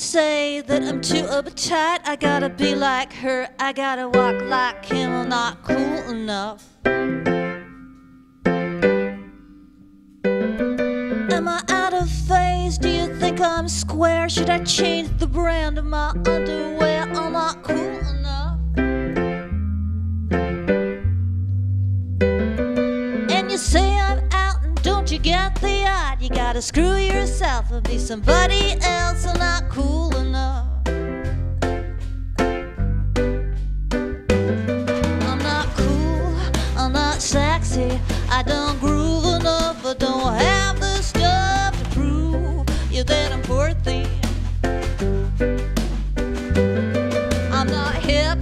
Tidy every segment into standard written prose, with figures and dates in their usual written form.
say that I'm too uptight. I gotta be like her, I gotta walk like him. I'm not cool enough. Am I out of phase? Do you think I'm square? Should I change the brand of my underwear? I'm not cool enough. And you say I'm out, and don't you get the odd? You gotta screw yourself and be somebody else. I'm not cool enough. I'm not cool, I'm not sexy, I don't groove enough, I don't have the stuff to prove you that I'm worthy. I'm not hip,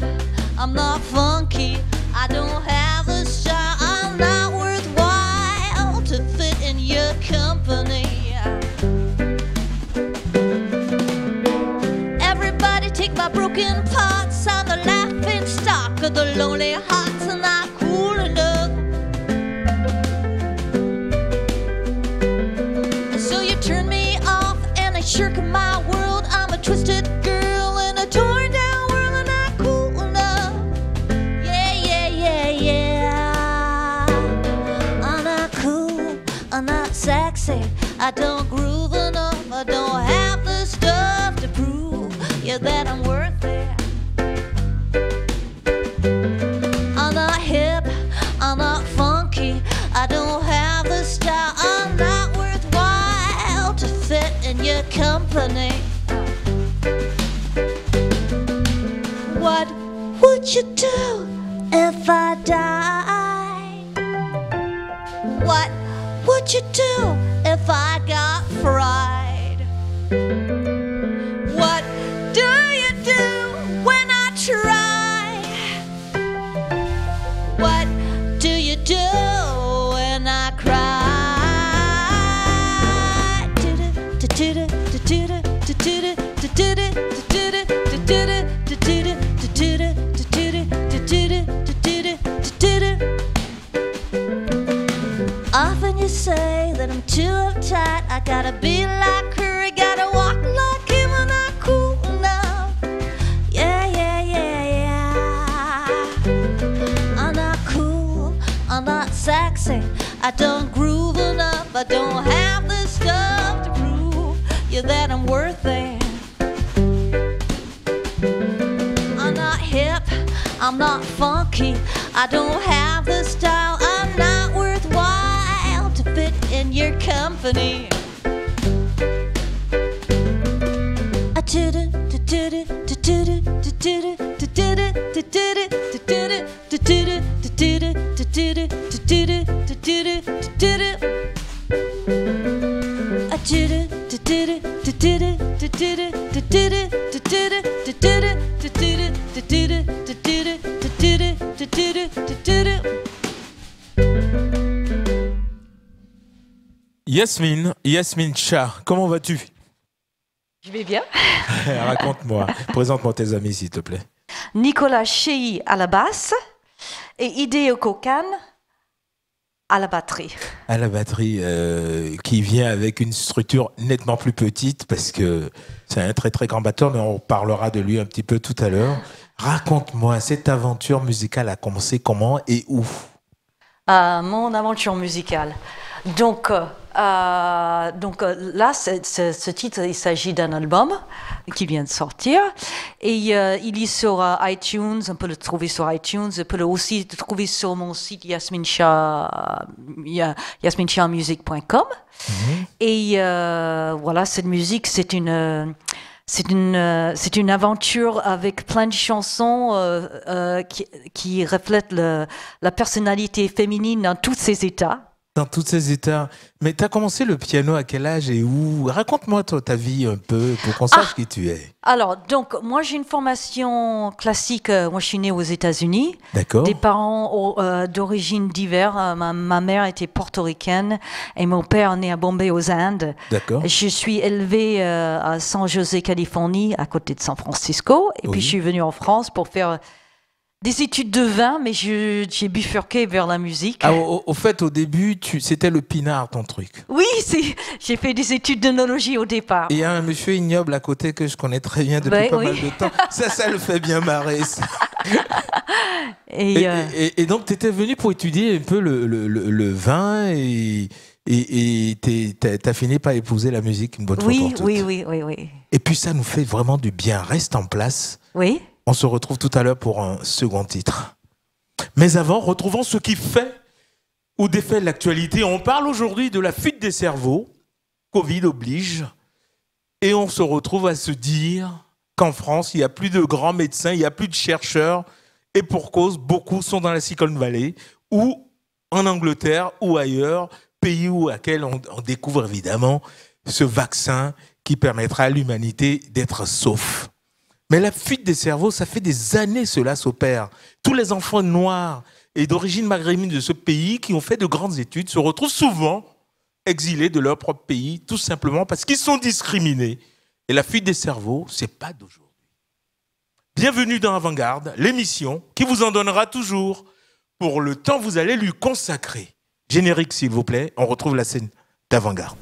I'm not funky, I don't have the style, I'm not worthwhile to fit in your company. Everybody take my broken parts, I'm the laughing stock of the lonely hearts, I'm not cool enough. And so you turn me off and I shirk my world, I'm a twisted girl in a torn down world, I'm not cool enough. Yeah, yeah, yeah, yeah. I'm not cool, I'm not sexy, I don't groove enough, I don't have the stuff to prove yeah, that I'm worth it. I'm not hip, I'm not funky, I don't have the style, I'm not worthwhile to fit in your company. What would you do if I died? What would you do if I got fried? What do you do when I try? What do you do when I cry? Often you say that I'm too uptight, I gotta be like her, I gotta walk like him, I'm not cool enough. Yeah, yeah, yeah, yeah. I'm not cool, I'm not sexy, I don't groove enough, I don't have the stuff to prove yeah, that I'm worth it. I'm not hip, I'm not funky, I don't have the style, I'm not worthwhile to fit in your company. Yasmine Shah, comment vas-tu? Je vais bien. Raconte-moi, présente-moi tes amis s'il te plaît. Nicolas Chey à la basse et Hideo Kokan à la batterie. À la batterie, qui vient avec une structure nettement plus petite parce que c'est un très très grand batteur, mais on parlera de lui un petit peu tout à l'heure. Raconte-moi, cette aventure musicale a commencé comment et où? Mon aventure musicale. Donc là, ce titre, il s'agit d'un album qui vient de sortir et il est sur iTunes, on peut le trouver sur iTunes, on peut le aussi trouver sur mon site yasminshahmusic.com. Et voilà, cette musique, c'est une aventure avec plein de chansons qui reflètent la personnalité féminine dans tous ses états. Dans tous ces états. Mais tu as commencé le piano à quel âge et où? Raconte-moi toi, ta vie un peu pour qu'on sache qui tu es. Alors, donc, moi j'ai une formation classique. Moi je suis née aux États-Unis. D'accord. Des parents d'origine diverses. Ma mère était portoricaine et mon père est né à Bombay aux Indes. D'accord. Je suis élevée à San José, Californie, à côté de San Francisco. Et puis je suis venue en France pour faire Des études de vin, mais j'ai bifurqué vers la musique. Ah, au fait, au début, c'était le pinard, ton truc. Oui, j'ai fait des études d'œnologie au départ. Et il y a un monsieur ignoble à côté que je connais très bien depuis pas mal de temps. Ça le fait bien marrer. Ça. Et donc, tu étais venu pour étudier un peu le vin et t'as fini par épouser la musique une bonne fois pour toutes. Oui. Et puis, ça nous fait vraiment du bien. Reste en place. Oui. On se retrouve tout à l'heure pour un second titre. Mais avant, retrouvons ce qui fait ou défait l'actualité. On parle aujourd'hui de la fuite des cerveaux. Covid oblige. Et on se retrouve à se dire qu'en France, il n'y a plus de grands médecins, il n'y a plus de chercheurs. Et pour cause, beaucoup sont dans la Silicon Valley ou en Angleterre ou ailleurs, pays où à quel on découvre évidemment ce vaccin qui permettra à l'humanité d'être sauf. Mais la fuite des cerveaux, ça fait des années cela s'opère. Tous les enfants noirs et d'origine maghrébine de ce pays qui ont fait de grandes études se retrouvent souvent exilés de leur propre pays, tout simplement parce qu'ils sont discriminés. Et la fuite des cerveaux, c'est pas d'aujourd'hui. Bienvenue dans Avant-Garde, l'émission qui vous en donnera toujours pour le temps que vous allez lui consacrer. Générique, s'il vous plaît, on retrouve la scène d'Avant-Garde.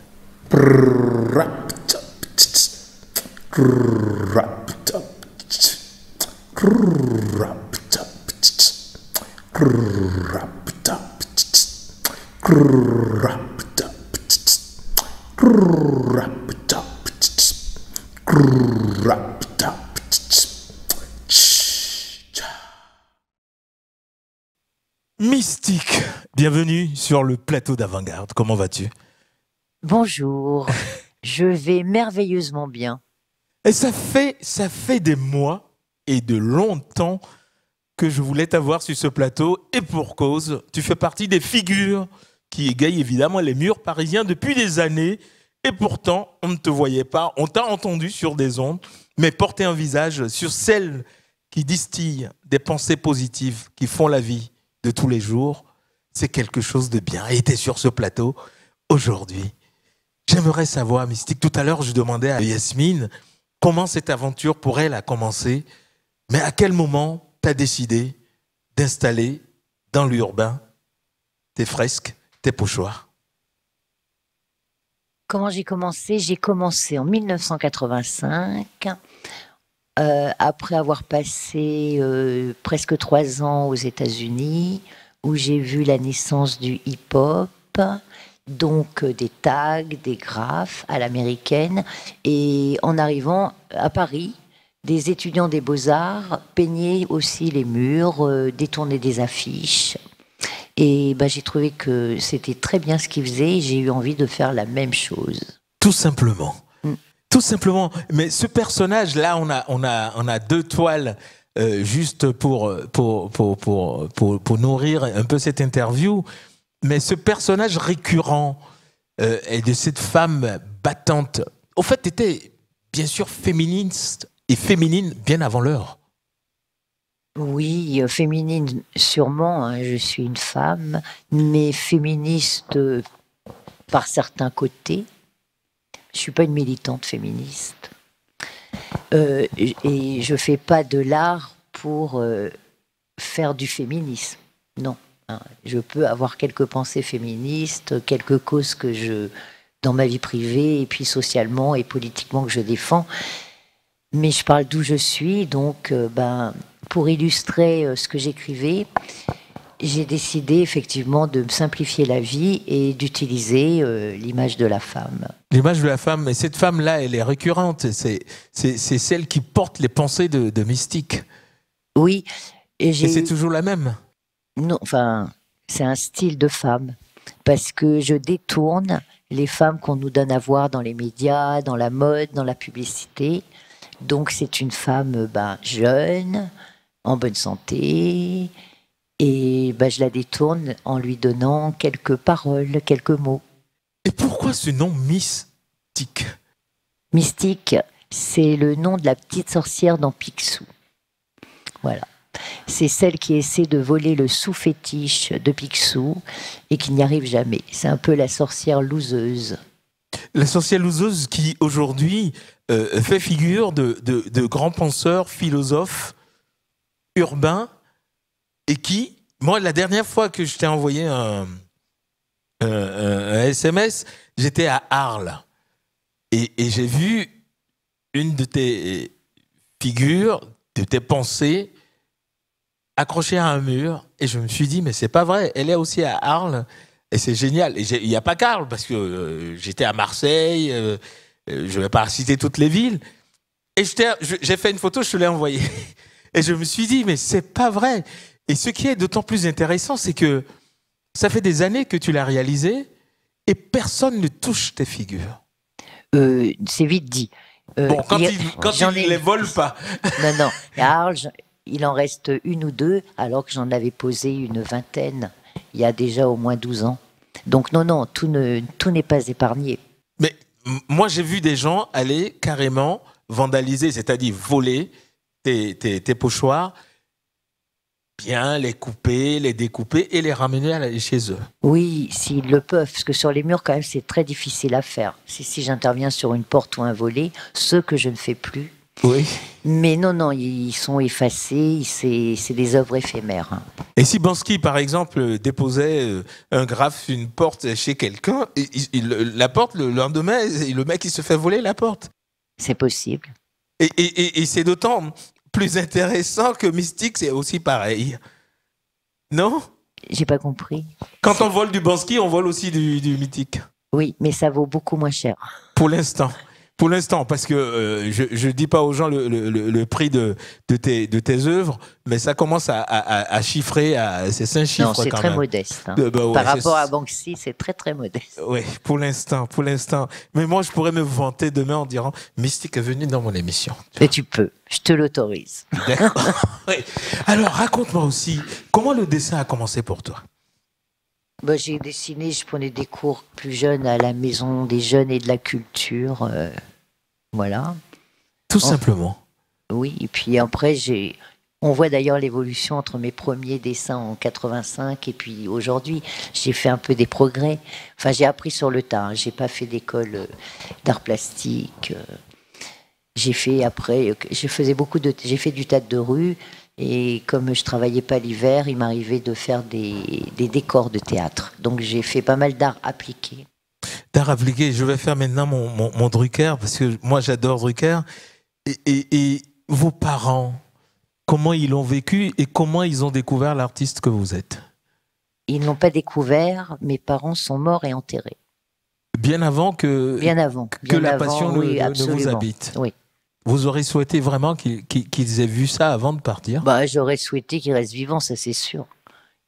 Mystique, bienvenue sur le plateau d'Avant-Garde. Comment vas-tu? Bonjour, je vais merveilleusement bien. Et ça fait des mois et de longtemps que je voulais t'avoir sur ce plateau, et pour cause, tu fais partie des figures qui égayent évidemment les murs parisiens depuis des années, et pourtant on ne te voyait pas, on t'a entendu sur des ondes, mais porter un visage sur celles qui distillent des pensées positives, qui font la vie de tous les jours, c'est quelque chose de bien. Et tu es sur ce plateau aujourd'hui. J'aimerais savoir, Mystique, tout à l'heure je demandais à Yasmine comment cette aventure pour elle a commencé, mais à quel moment tu as décidé d'installer dans l'urbain tes fresques, tes pochoirs? Comment j'ai commencé? J'ai commencé en 1985, après avoir passé presque 3 ans aux États-Unis, où j'ai vu la naissance du hip-hop, donc des tags, des graphes à l'américaine, et en arrivant à Paris, des étudiants des Beaux-Arts peignaient aussi les murs, détournaient des affiches. Et j'ai trouvé que c'était très bien ce qu'ils faisaient et j'ai eu envie de faire la même chose. Tout simplement. Tout simplement. Mais ce personnage-là, on a 2 toiles juste pour nourrir un peu cette interview. Mais ce personnage récurrent et de cette femme battante, au fait, était bien sûr féministe et féminine bien avant l'heure. Oui, féminine sûrement, hein, je suis une femme, mais féministe par certains côtés. Je ne suis pas une militante féministe. Et je ne fais pas de l'art pour faire du féminisme, non. Je peux avoir quelques pensées féministes, quelques causes dans ma vie privée et puis socialement et politiquement que je défends. Mais je parle d'où je suis, donc pour illustrer ce que j'écrivais, j'ai décidé effectivement de me simplifier la vie et d'utiliser l'image de la femme. L'image de la femme, mais cette femme-là, elle est récurrente, c'est celle qui porte les pensées de Mystique. Oui. Et c'est toujours la même? Non, enfin, c'est un style de femme, parce que je détourne les femmes qu'on nous donne à voir dans les médias, dans la mode, dans la publicité. Donc c'est une femme jeune, en bonne santé, et je la détourne en lui donnant quelques paroles, quelques mots. Et pourquoi ce nom Mystique? Mystique, c'est le nom de la petite sorcière dans Picsou. Voilà. C'est celle qui essaie de voler le sous-fétiche de Picsou et qui n'y arrive jamais. C'est un peu la sorcière loseuse. La sorcière loseuse qui, aujourd'hui, fait figure de grands penseurs, philosophes, urbains, et qui, moi, la dernière fois que je t'ai envoyé un SMS, j'étais à Arles. Et j'ai vu une de tes figures, de tes pensées, accrochée à un mur. Et je me suis dit, mais c'est pas vrai, elle est aussi à Arles. Et c'est génial. Et il n'y a pas qu'Arles, parce que j'étais à Marseille, je ne vais pas citer toutes les villes. Et j'ai fait une photo, je te l'ai envoyée. Et je me suis dit, mais c'est pas vrai. Et ce qui est d'autant plus intéressant, c'est que ça fait des années que tu l'as réalisé et personne ne touche tes figures. C'est vite dit. Bon, quand ils ne les volent pas. Non. À Arles, il en reste une ou deux, alors que j'en avais posé une vingtaine il y a déjà au moins 12 ans. Donc non, tout n'est pas épargné. Mais moi, j'ai vu des gens aller carrément vandaliser, c'est-à-dire voler tes pochoirs, bien les couper, les découper et les ramener chez eux. Oui, s'ils le peuvent, parce que sur les murs, quand même, c'est très difficile à faire. Si j'interviens sur une porte ou un volet, ce que je ne fais plus. Oui. Mais non, ils sont effacés, c'est des œuvres éphémères. Hein. Et si Banksy, par exemple, déposait un graphe, une porte chez quelqu'un, la porte, le lendemain, le mec, il se fait voler la porte. C'est possible. Et c'est d'autant plus intéressant que Mystique, c'est aussi pareil. Non ? J'ai pas compris. Quand on vole du Banksy, on vole aussi du mythique. Oui, mais ça vaut beaucoup moins cher. Pour l'instant. Pour l'instant, parce que je ne dis pas aux gens le prix de tes œuvres, mais ça commence à chiffrer, c'est 5 chiffres. Non, c'est très modeste. Hein. Ouais, par rapport à Banksy, c'est très très modeste. Oui, pour l'instant. Mais moi, je pourrais me vanter demain en disant Mystique est venu dans mon émission. Et tu peux, je te l'autorise. D'accord. Oui. Alors, raconte-moi aussi, comment le dessin a commencé pour toi ? J'ai dessiné, je prenais des cours plus jeunes à la Maison des Jeunes et de la Culture. Voilà. Tout simplement. Oui, et puis après, on voit d'ailleurs l'évolution entre mes premiers dessins en 85 et puis aujourd'hui. J'ai fait un peu des progrès. Enfin, j'ai appris sur le tas. Hein. J'ai pas fait d'école d'art plastique. J'ai fait du théâtre de rue. Et comme je travaillais pas l'hiver, il m'arrivait de faire des décors de théâtre. Donc j'ai fait pas mal d'art appliqué. D'art appliqué, je vais faire maintenant mon Drucker, parce que moi j'adore Drucker. Et vos parents, comment ils l'ont vécu et comment ils ont découvert l'artiste que vous êtes ? Ils ne l'ont pas découvert, mes parents sont morts et enterrés. Bien avant que la passion ne vous habite. Oui. Vous aurez souhaité vraiment qu'ils aient vu ça avant de partir ? J'aurais souhaité qu'ils restent vivants, ça c'est sûr,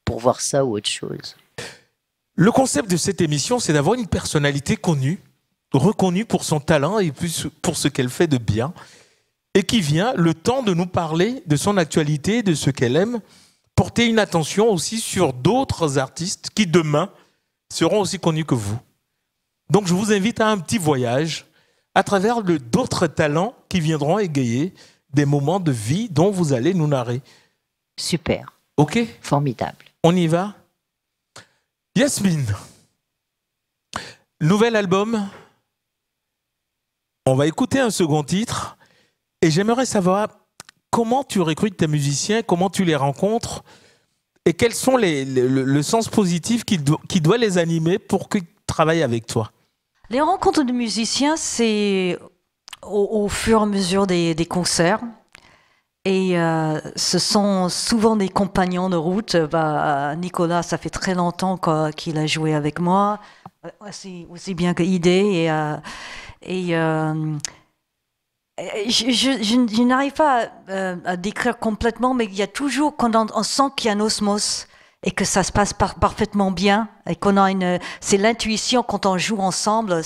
pour voir ça ou autre chose. Le concept de cette émission, c'est d'avoir une personnalité connue, reconnue pour son talent et plus pour ce qu'elle fait de bien, et qui vient, le temps de nous parler de son actualité, de ce qu'elle aime, porter une attention aussi sur d'autres artistes qui demain seront aussi connus que vous. Donc je vous invite à un petit voyage à travers d'autres talents qui viendront égayer des moments de vie dont vous allez nous narrer. Super. Ok ? Formidable. On y va ? Yasmine, nouvel album. On va écouter un second titre et j'aimerais savoir comment tu recrutes tes musiciens, comment tu les rencontres et quels sont le sens positif qui doit les animer pour qu'ils travaillent avec toi. Les rencontres de musiciens, c'est au fur et à mesure des concerts. Et ce sont souvent des compagnons de route. Nicolas, ça fait très longtemps qu'il a joué avec moi, aussi bien que Idée. Je n'arrive pas à décrire complètement, mais il y a toujours, quand on sent qu'il y a un osmose et que ça se passe parfaitement bien, et qu'on a c'est l'intuition quand on joue ensemble.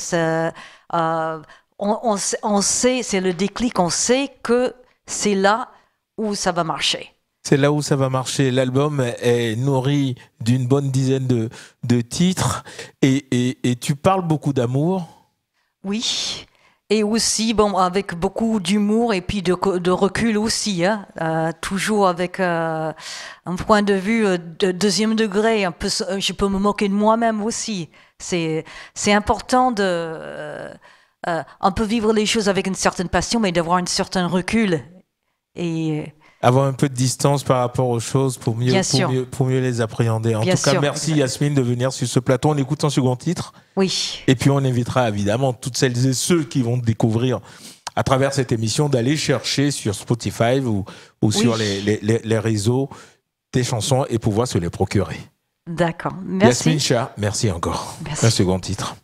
On sait, c'est le déclic, on sait que c'est là où ça va marcher. C'est là où ça va marcher. L'album est nourri d'une bonne dizaine de titres et tu parles beaucoup d'amour. Oui. Et aussi, avec beaucoup d'humour et puis de recul aussi, hein, toujours avec un point de vue de deuxième degré. Un peu, je peux me moquer de moi-même aussi. C'est important de un peu vivre les choses avec une certaine passion, mais d'avoir un certain recul. Et avoir un peu de distance par rapport aux choses pour mieux, Bien sûr. pour mieux les appréhender. En Bien tout cas, sûr. merci Yasmine de venir sur ce plateau. On écoute son second titre. Oui. Et puis on invitera évidemment toutes celles et ceux qui vont découvrir à travers cette émission d'aller chercher sur Spotify ou sur les réseaux des chansons et pouvoir se les procurer. D'accord. Merci. Yasmine Shah, merci encore. Merci. Un second titre.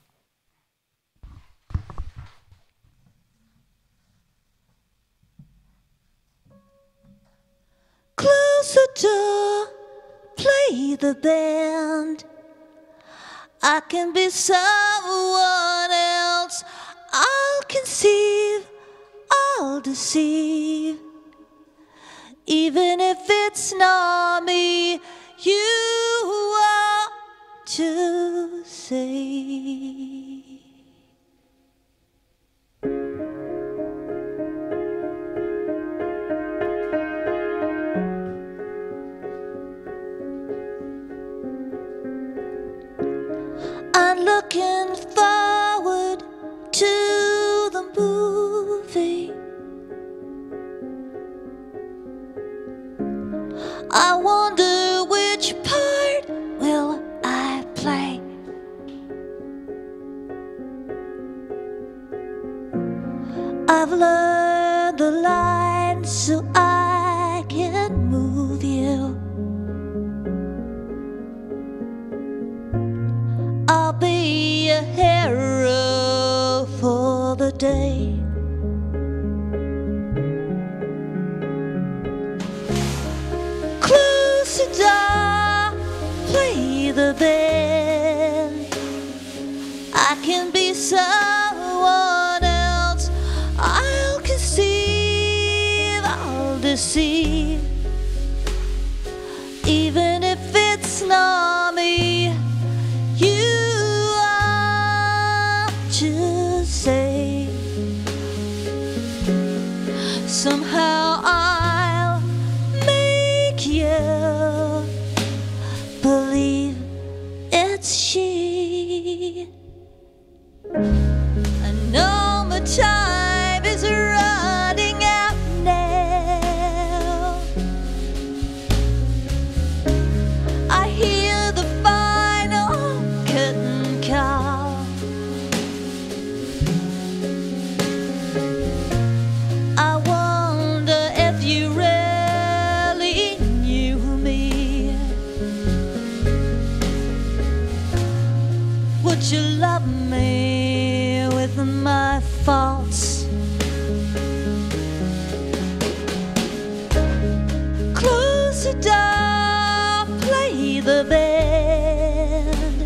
Close the door, play the band. I can be someone else. I'll conceive, I'll deceive. Even if it's not me, you are to say. I'm looking forward to the movie. I wonder which part will I play. I've learned the lines so I can move you. I'll be a hero for the day. Close the door, play the band. I can be someone else. I'll conceive, I'll deceive. Even if it's not me, you are to say. Somehow I'll make you believe it's she. I know my time is running out now. I hear the final curtain call. I wonder if you really knew me. Would you love me with my faults? Close the door, play the band.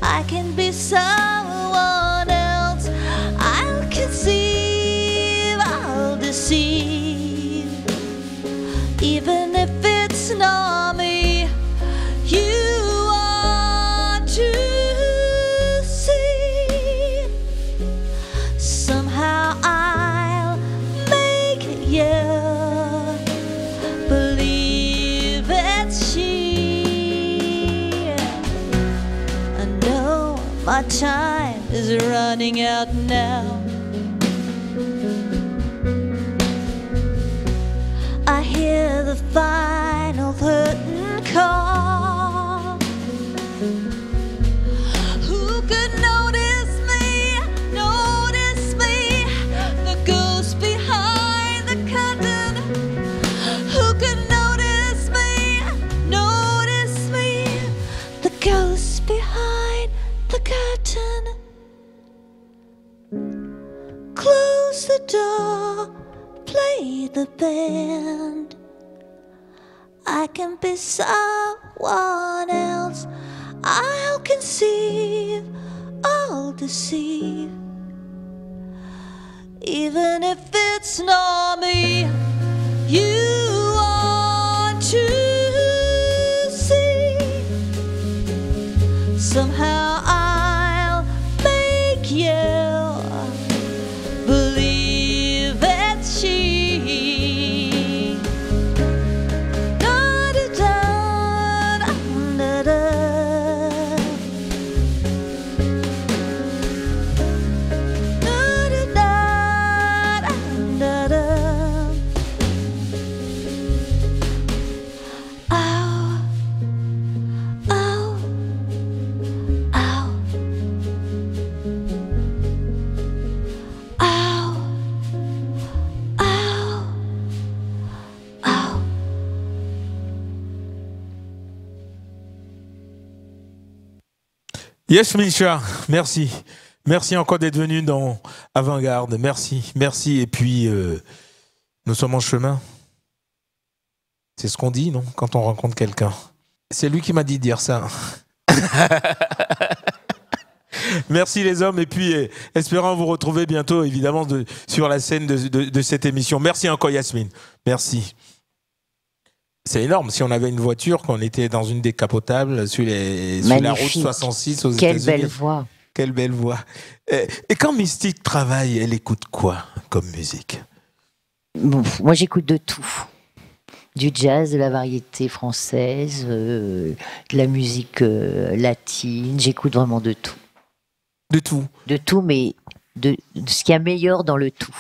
I can be someone else. I'll conceive, I'll deceive. Even if it's not me, you are to see. Somehow I'll make you believe it's she. I know my time is running out now. I hear the final curtain call. Who could notice me? Notice me, the ghost behind the curtain. Who could notice me? Notice me, the ghost behind the curtain. Close the door, play the band. I can be someone else. I'll conceive, I'll deceive. Even if it's not me, you want to see. Somehow I'll make you believe it's she. Da da da da da. Da da da da da. Yasmine Shah, merci. Merci encore d'être venu dans Avant-Garde. Merci, merci. Et puis, nous sommes en chemin. C'est ce qu'on dit, non? Quand on rencontre quelqu'un. C'est lui qui m'a dit de dire ça. Merci les hommes. Et puis, espérons vous retrouver bientôt, évidemment, sur la scène de cette émission. Merci encore, Yasmine. Merci. C'est énorme. Si on avait une voiture, qu'on était dans une décapotable sur la route 66 aux États-Unis. Quelle belle voix. Quelle belle voix. Et quand Mystique travaille, elle écoute quoi comme musique? Bon, moi, j'écoute de tout. Du jazz, de la variété française, de la musique latine. J'écoute vraiment de tout. De tout? De tout, mais de ce qu'il y a meilleur dans le tout.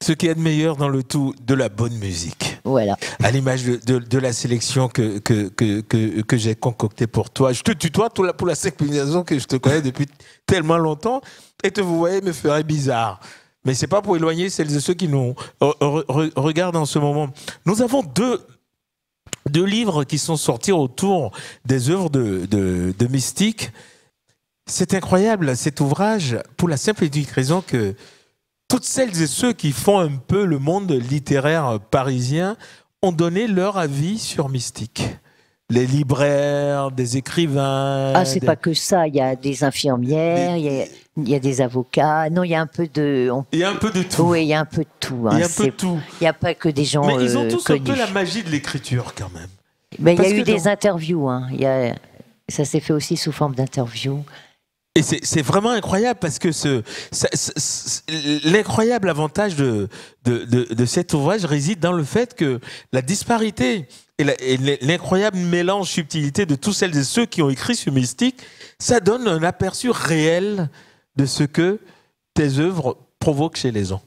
Ce qu'il y a de meilleur dans le tout, de la bonne musique. Voilà. À l'image de la sélection que j'ai concoctée pour toi. Je te tutoie pour la simple raison que je te connais depuis tellement longtemps et te vous voyez me ferait bizarre. Mais c'est pas pour éloigner celles et ceux qui nous regardent en ce moment. Nous avons deux livres qui sont sortis autour des œuvres de Mystique. C'est incroyable cet ouvrage pour la simple et unique raison que toutes celles et ceux qui font un peu le monde littéraire parisien ont donné leur avis sur Mystique. Les libraires, des écrivains... Ah, c'est pas que ça. Il y a des infirmières, il y a des avocats. Non, il y a un peu de... Il y a un peu de tout. Oui, il y a un peu de tout. Il y a un peu de tout. Il n'y a pas que des gens Mais ils ont tous connus. un peu la magie de l'écriture, quand même. Mais il y a eu des interviews. Hein. Ça s'est fait aussi sous forme d'interviews. Et c'est vraiment incroyable parce que l'incroyable avantage de cet ouvrage réside dans le fait que la disparité et l'incroyable mélange, subtilité de tous celles et ceux qui ont écrit sur Mystique, ça donne un aperçu réel de ce que tes œuvres provoquent chez les gens.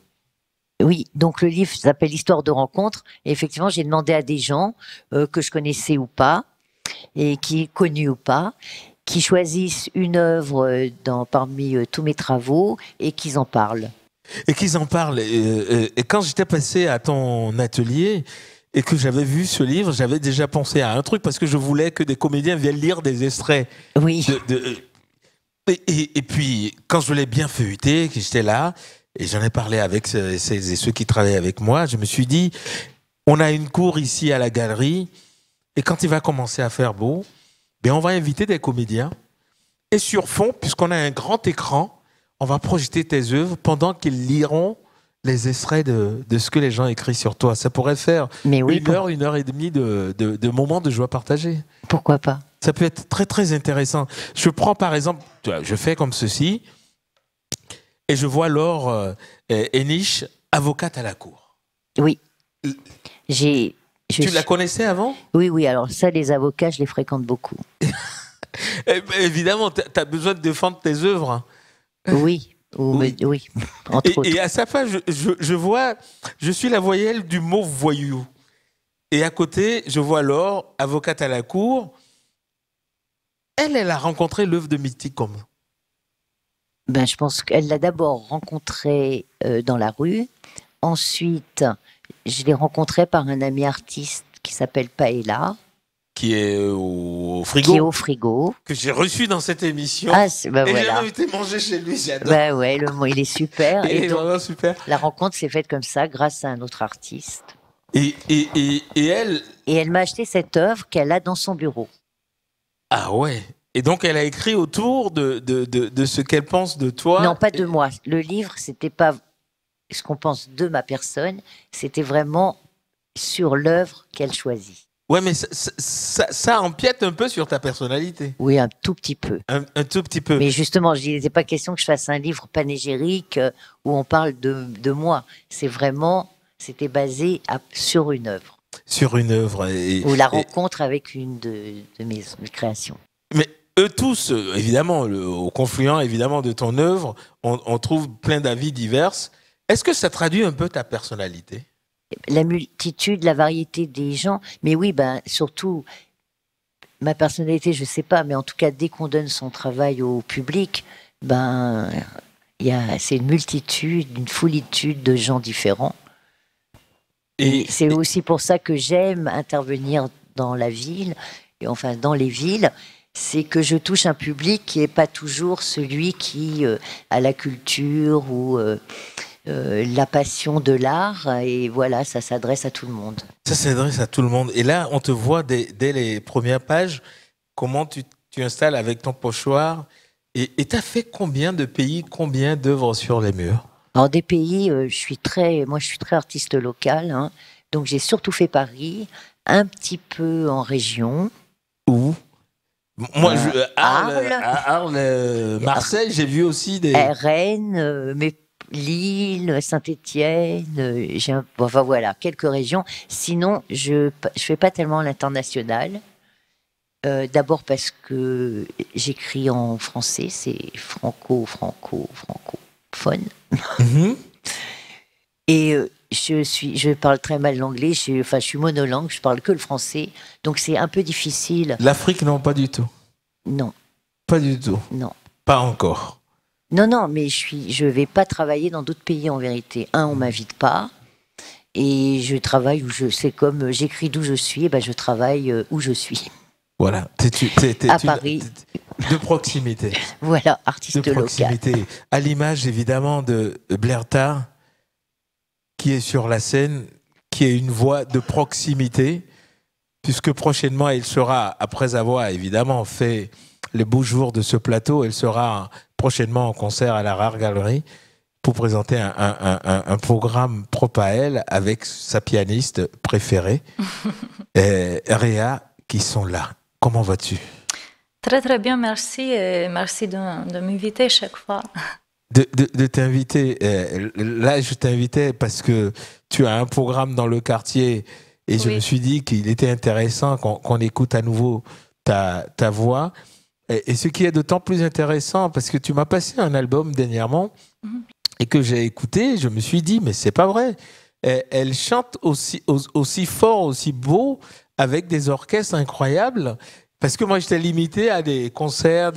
Oui, donc le livre s'appelle Histoire de rencontre. Et effectivement, j'ai demandé à des gens que je connaissais ou pas, et qui connus ou pas, qui choisissent une œuvre parmi tous mes travaux et qu'ils en parlent. Et qu'ils en parlent. Et quand j'étais passé à ton atelier et que j'avais vu ce livre, j'avais déjà pensé à un truc parce que je voulais que des comédiens viennent lire des extraits. Oui. Et puis, quand je l'ai bien feuilleté, que j'étais là, et j'en ai parlé avec ceux qui travaillaient avec moi, je me suis dit, on a une cour ici à la galerie, et quand il va commencer à faire beau, ben on va inviter des comédiens. Et sur fond, puisqu'on a un grand écran, on va projeter tes œuvres pendant qu'ils liront les extraits de ce que les gens écrivent sur toi. Ça pourrait faire une heure et demie de moments de joie partagée. Pourquoi pas? Ça peut être très, très intéressant. Je prends par exemple, je fais comme ceci, et je vois Laure Hennish, avocate à la cour. Oui. Tu la connaissais avant? Oui. Alors ça, les avocats, je les fréquente beaucoup. Évidemment, tu as besoin de défendre tes œuvres. Hein. Oui. Oui, entre autres. Et à sa fin, je suis la voyelle du mot voyou. Et à côté, je vois Laure, avocate à la cour. Elle a rencontré l'œuvre de Mystique comment? Ben, je pense qu'elle l'a d'abord rencontré dans la rue. Ensuite, je l'ai rencontrée par un ami artiste qui s'appelle Paella. Qui est au frigo. Qui est au frigo. Que j'ai reçu dans cette émission. Ah, et voilà. j'ai invité manger chez lui, j'adore. Ben ouais, il est super. Il est vraiment super. La rencontre s'est faite comme ça, grâce à un autre artiste. Et elle... Et elle m'a acheté cette œuvre qu'elle a dans son bureau. Ah ouais. Et donc elle a écrit autour de ce qu'elle pense de toi. Non, pas de moi. Le livre, c'était pas ce qu'on pense de ma personne, c'était vraiment sur l'œuvre qu'elle choisit. Ouais, mais ça empiète un peu sur ta personnalité. Oui, un tout petit peu. Un tout petit peu. Mais justement, il n'était pas question que je fasse un livre panégyrique où on parle de moi. C'était basé sur une œuvre. Sur une œuvre. Ou la rencontre avec une de mes créations. Mais eux tous, évidemment, au confluent évidemment de ton œuvre, on trouve plein d'avis divers. Est-ce que ça traduit un peu ta personnalité? La multitude, la variété des gens. Mais oui, surtout, ma personnalité, je ne sais pas, mais en tout cas, dès qu'on donne son travail au public, c'est une multitude, une foulitude de gens différents. Et c'est aussi pour ça que j'aime intervenir dans la ville, dans les villes, c'est que je touche un public qui n'est pas toujours celui qui a la culture ou la passion de l'art. Et voilà, ça s'adresse à tout le monde. Ça s'adresse à tout le monde. Et là, on te voit dès les premières pages, comment tu installes avec ton pochoir. Et tu as fait combien de pays, combien d'œuvres sur les murs? Alors des pays, moi je suis très artiste local, hein, donc j'ai surtout fait Paris, un petit peu en région. Où? Moi, Arles. Marseille, j'ai vu aussi des... Rennes, mais Lille, Saint-Étienne, enfin voilà, quelques régions. Sinon, je fais pas tellement l'international. D'abord parce que j'écris en français, c'est francophone. Mhm. Et je parle très mal l'anglais, je suis monolangue, je parle que le français, donc c'est un peu difficile. L'Afrique, non, pas du tout. Non, Pas du tout. non. Pas encore. Non, mais je vais pas travailler dans d'autres pays en vérité. On m'invite pas, et je travaille c'est comme j'écris d'où je suis, et ben je travaille où je suis. Voilà. À Paris. De proximité. Voilà, artiste De local. proximité. À l'image, évidemment, de Blair Tarr, qui est sur la scène, qui est une voix de proximité, puisque prochainement, elle sera, après avoir évidemment fait les beaux jours de ce plateau, elle sera prochainement en concert à la Rare Galerie pour présenter un programme propre à elle avec sa pianiste préférée, Réa, qui sont là. Comment vas-tu? Très très bien, merci et merci de m'inviter chaque fois. De t'inviter. Là, je t'invitais parce que tu as un programme dans le quartier et je me suis dit qu'il était intéressant qu'on écoute à nouveau ta voix. Et ce qui est d'autant plus intéressant parce que tu m'as passé un album dernièrement et que j'ai écouté, je me suis dit, mais c'est pas vrai. Elle chante aussi fort, aussi beau, avec des orchestres incroyables. Parce que moi, j'étais limité à des concerts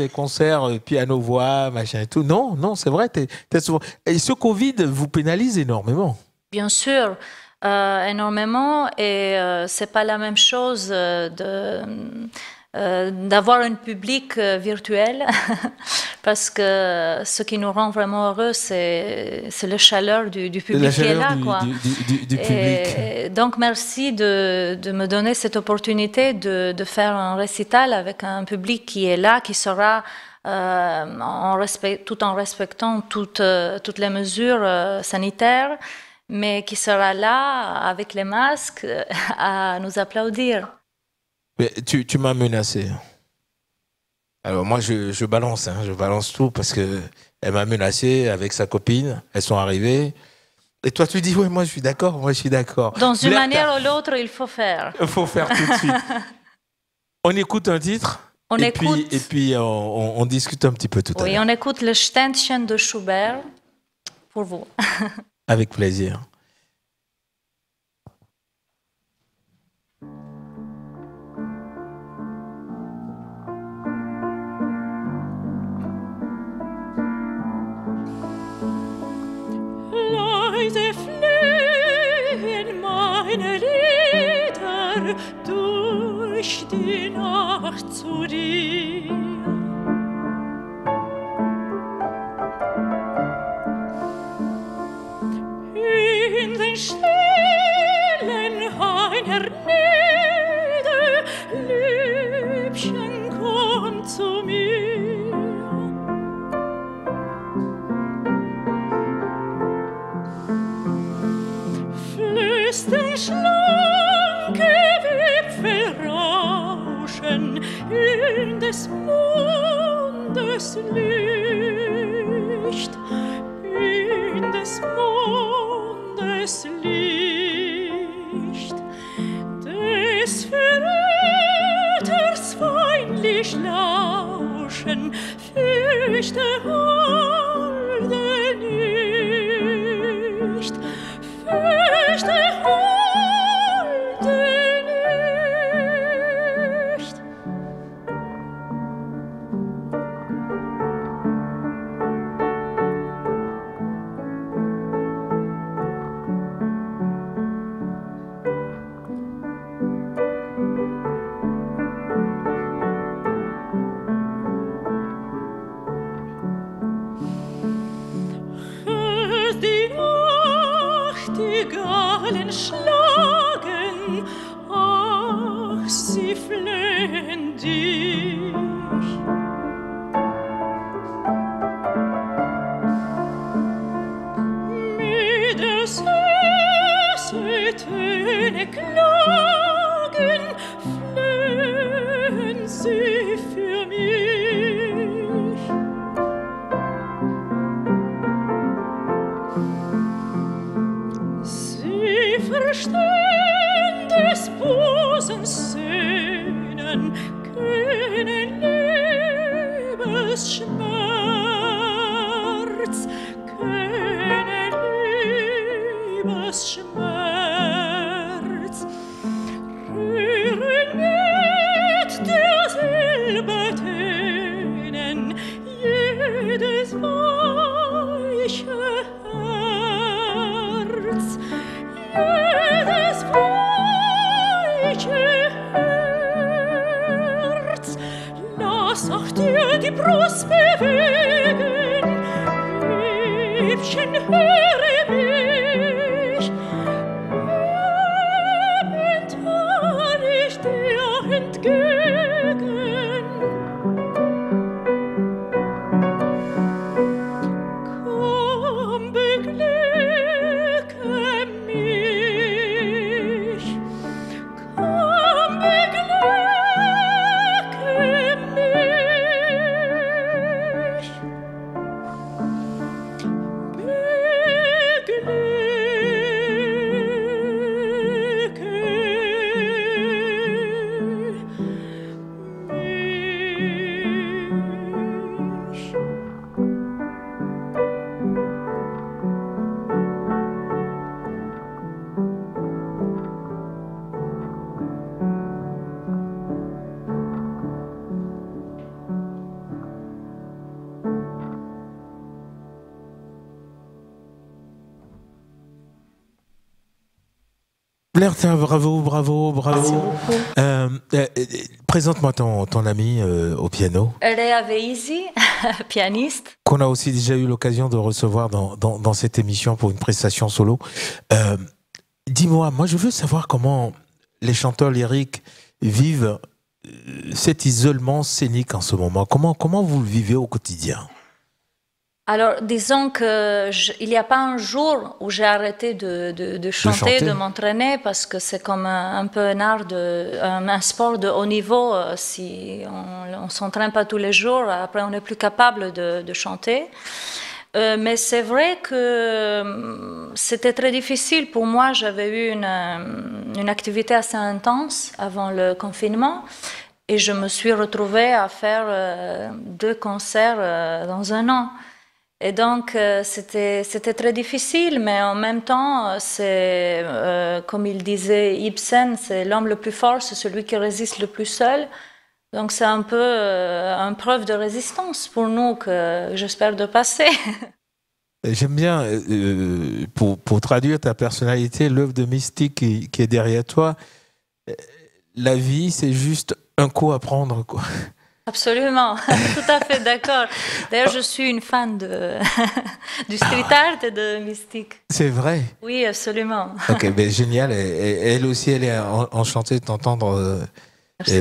piano-voix, machin et tout. Non, c'est vrai. T'es souvent... Et ce Covid vous pénalise énormément. Bien sûr, énormément. Et c'est pas la même chose d'avoir un public virtuel. Parce que ce qui nous rend vraiment heureux, c'est la chaleur du public qui est là. Du public. Donc, merci de me donner cette opportunité de faire un récital avec un public qui est là, qui sera, tout en respectant toutes les mesures sanitaires, mais qui sera là, avec les masques, à nous applaudir. Mais tu m'as menacé. Alors moi, je balance tout parce qu'elle m'a menacé avec sa copine, elles sont arrivées. Et toi, tu dis, ouais, moi je suis d'accord. Dans une manière ou l'autre, il faut faire. Il faut faire tout de suite. On écoute un titre et puis on discute un petit peu tout à l'heure. Oui, on écoute le Ständchen de Schubert pour vous. Avec plaisir. Leise flehen meine Lieder durch die Nacht zu dir. In den stillen Hainer Nieder, Liebchen, komm zu mir. Flüstern schlanke Wipfel rauschen in des Mondes Licht, in des Mondes Licht, des Verräters feinlich lauschen, fürchte holde nicht, fürchte holde nicht. flehen dich. Mit der süße Töne klagen, flehen sie für mich. Sie verstehen des Busens Sehnen, keinen Liebesschmerz, keinen Liebesschmerz. Rühren mit der Silbertönen jedes weiche Herz, jedes weiche Herz. Lass auch dir die Brust bewegen, Liebchen, höre mich. Lebend kann ich dir entgegen. Komm, beglücke mich. Komm, beglücke mich. Blair, tiens, bravo, bravo, bravo. Présente-moi ton ami au piano. Rea Veisi, pianiste. Qu'on a aussi déjà eu l'occasion de recevoir dans cette émission pour une prestation solo. Dis-moi, moi je veux savoir comment les chanteurs lyriques vivent cet isolement scénique en ce moment. Comment vous le vivez au quotidien? Alors, disons qu'il n'y a pas un jour où j'ai arrêté de chanter, de m'entraîner, parce que c'est comme un peu un art, un sport de haut niveau. Si on ne s'entraîne pas tous les jours, après on n'est plus capable de chanter. Mais c'est vrai que c'était très difficile pour moi. J'avais eu une activité assez intense avant le confinement. Et je me suis retrouvée à faire 2 concerts dans un an. Et donc, c'était très difficile, mais en même temps, c'est, comme il disait Ibsen, c'est l'homme le plus fort, c'est celui qui résiste le plus seul. Donc, c'est un peu une preuve de résistance pour nous que j'espère de passer. J'aime bien, pour traduire ta personnalité, l'œuvre de Mystique qui est derrière toi. La vie, c'est juste un coup à prendre, quoi. Absolument, tout à fait d'accord. D'ailleurs, je suis une fan du street art et de Mystique. C'est vrai? Oui, absolument. Ok, ben, génial. Et elle aussi, elle est enchantée de t'entendre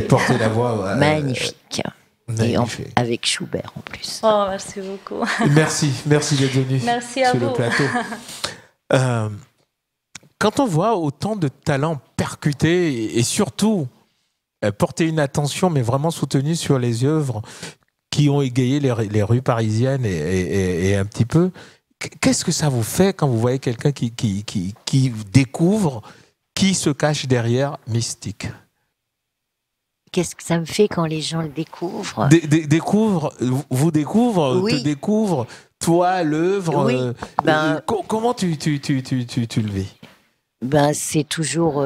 porter la voix. Magnifique. Magnifique. Et avec Schubert en plus. Oh, merci beaucoup. Merci d'être venu sur le plateau. Quand on voit autant de talents percutés et surtout porter une attention, mais vraiment soutenue sur les œuvres qui ont égayé les rues parisiennes et un petit peu, qu'est-ce que ça vous fait quand vous voyez quelqu'un qui découvre qui se cache derrière Mystique? Qu'est-ce que ça me fait quand les gens le découvrent? Vous découvrent, oui. Te découvrent, toi, l'œuvre. Oui. Comment tu le vis? C'est toujours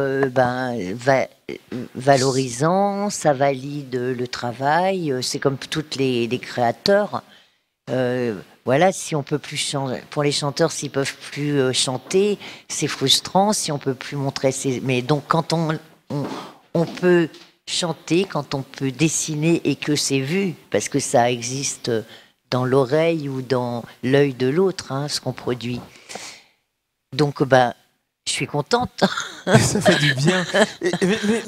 valorisant, ça valide le travail, c'est comme tous les créateurs. Voilà, si on peut plus chanter, pour les chanteurs, s'ils peuvent plus chanter, c'est frustrant. Si on peut plus montrer mais donc quand on peut chanter, quand on peut dessiner et que c'est vu, parce que ça existe dans l'oreille ou dans l'œil de l'autre, hein, ce qu'on produit. Donc Je suis contente. Ça fait du bien.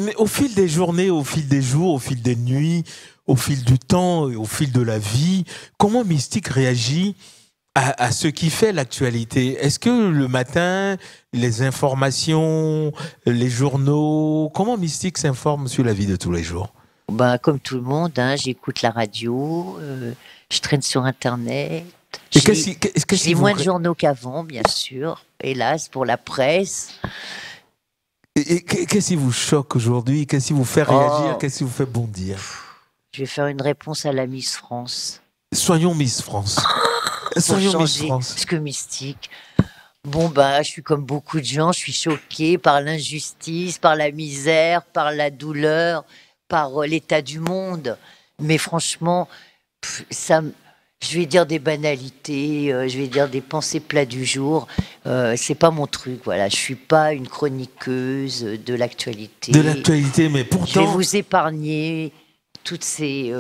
Mais au fil des journées, au fil des jours, au fil des nuits, au fil du temps, et au fil de la vie, comment Mystique réagit à ce qui fait l'actualité? Est-ce que le matin, les informations, les journaux, comment Mystique s'informe sur la vie de tous les jours? Ben, comme tout le monde, hein, j'écoute la radio, je traîne sur Internet. Et Je lis qu'est-ce moins de journaux qu'avant, bien sûr. Hélas, pour la presse. Et qu'est-ce qui vous choque aujourd'hui? Qu'est-ce qui vous fait réagir? Oh. Qu'est-ce qui vous fait bondir? Je vais faire une réponse à la Miss France. Soyons Miss France. Pour Soyons Miss changer. France. Parce que Mystique. Bon, bah, je suis comme beaucoup de gens, je suis choquée par l'injustice, par la misère, par la douleur, par l'état du monde. Mais franchement, je vais dire des banalités, je vais dire des pensées plats du jour. C'est pas mon truc, voilà. Je suis pas une chroniqueuse de l'actualité. De l'actualité, mais Je vais pourtant... vous épargner toutes ces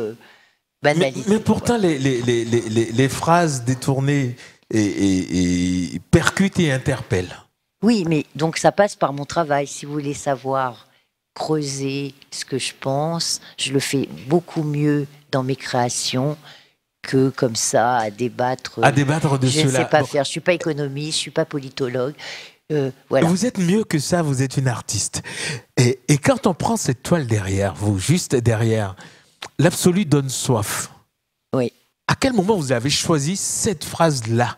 banalités. Mais pourtant, les phrases détournées et percutent et interpellent. Oui, mais donc ça passe par mon travail. Si vous voulez savoir creuser ce que je pense, je le fais beaucoup mieux dans mes créations que comme ça à débattre. À débattre de je cela. ne sais pas faire. Je suis pas économiste, je suis pas politologue. Voilà. Vous êtes mieux que ça, vous êtes une artiste. Et quand on prend cette toile derrière vous, juste derrière, l'absolu donne soif. Oui. À quel moment vous avez choisi cette phrase-là?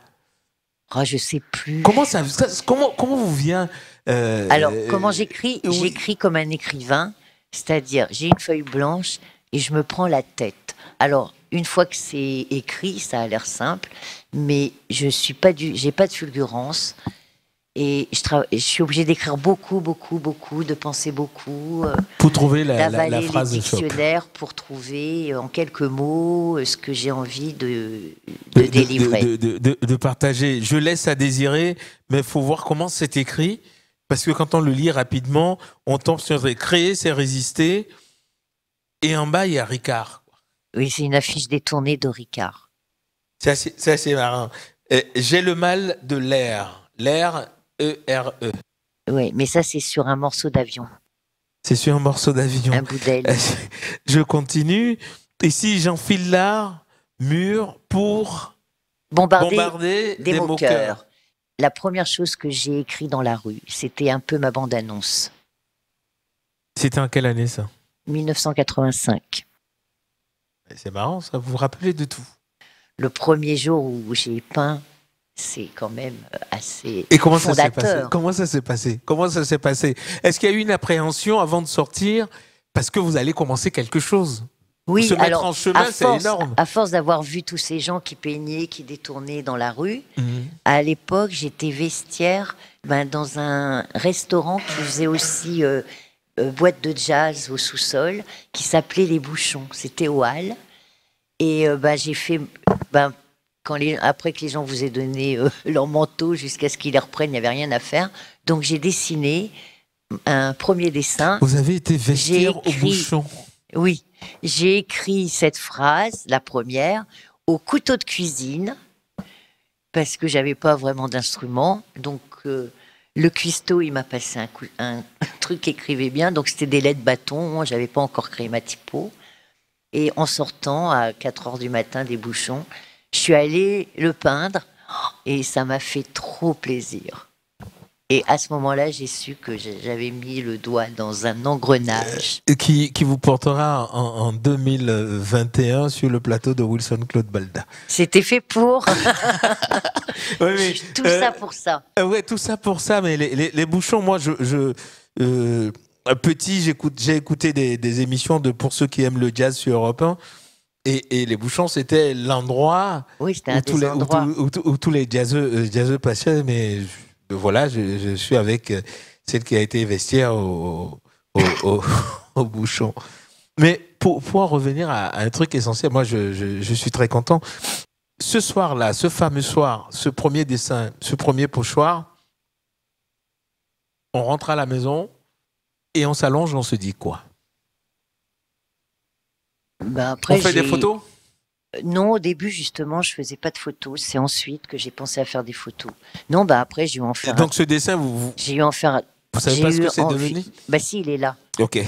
Oh, je sais plus. Comment vous vient Alors, comment j'écris? oui. J'écris comme un écrivain, c'est-à-dire j'ai une feuille blanche et je me prends la tête. Alors, une fois que c'est écrit, ça a l'air simple, mais j'ai pas de fulgurance et je suis obligée d'écrire beaucoup, de penser beaucoup, pour trouver la d'avaler phrase les choc. dictionnaires pour trouver en quelques mots ce que j'ai envie de délivrer. De partager. Je laisse à désirer, mais il faut voir comment c'est écrit. Parce que quand on le lit rapidement, on tombe sur créer, c'est résister. Et en bas, il y a Ricard. Oui, c'est une affiche détournée de Ricard. C'est assez marrant. J'ai le mal de l'air. L'air, E-R-E. Oui, mais ça, c'est sur un morceau d'avion, C'est sur un morceau d'avion. un bout d'aile. Je continue. Ici, j'enfile l'art, mur, pour bombarder des moqueurs. La première chose que j'ai écrite dans la rue, c'était un peu ma bande-annonce. C'était en quelle année, ça? 1985. C'est marrant, ça. Vous vous rappelez de tout. Le premier jour où j'ai peint, c'est quand même assez Et comment ça s'est passé? fondateur. Comment ça s'est passé? Est-ce qu'il y a eu une appréhension avant de sortir parce que vous allez commencer quelque chose? Oui, Se mettre alors, en chemin, c'est énorme. à force d'avoir vu tous ces gens qui peignaient, qui détournaient dans la rue, Mhm. à l'époque, j'étais vestiaire dans un restaurant qui faisait aussi boîte de jazz au sous-sol, qui s'appelait Les Bouchons. C'était au Hall. Et j'ai fait... après que les gens vous aient donné leur manteau jusqu'à ce qu'ils les reprennent, il n'y avait rien à faire. Donc j'ai dessiné un premier dessin. Vous avez été vestiaire J'ai au écrit- bouchon. Oui, j'ai écrit cette phrase, la première, au couteau de cuisine, parce que j'avais pas vraiment d'instrument. Donc le cuistot, il m'a passé un truc qui écrivait bien. Donc c'était des lettres bâtons. J'avais pas encore créé ma typo. Et en sortant à 4h du matin des Bouchons, je suis allée le peindre et ça m'a fait trop plaisir. Et à ce moment-là, j'ai su que j'avais mis le doigt dans un engrenage. Qui vous portera en 2021 sur le plateau de Wilson Claude Balda. C'était fait pour. Oui, mais, Tout ça pour ça. Ouais, tout ça pour ça, mais les bouchons, moi, petit, j'ai écouté des émissions pour ceux qui aiment le jazz sur Europe 1, et les bouchons, c'était l'endroit Oui, c'était un des endroits. où tous les jazzeux passaient, mais voilà, je suis avec celle qui a été vestiaire au bouchon. Mais pour en revenir à un truc essentiel, moi, je suis très content. Ce soir-là, ce fameux soir, ce premier dessin, ce premier pochoir, on rentre à la maison et on s'allonge, on se dit quoi? Après, On fait des photos? Non, au début, justement, je faisais pas de photos. C'est ensuite que j'ai pensé à faire des photos. Non, bah après, j'ai eu en faire. Donc ce dessin, vous savez pas ce que c'est devenu? Bah si, il est là. Ok,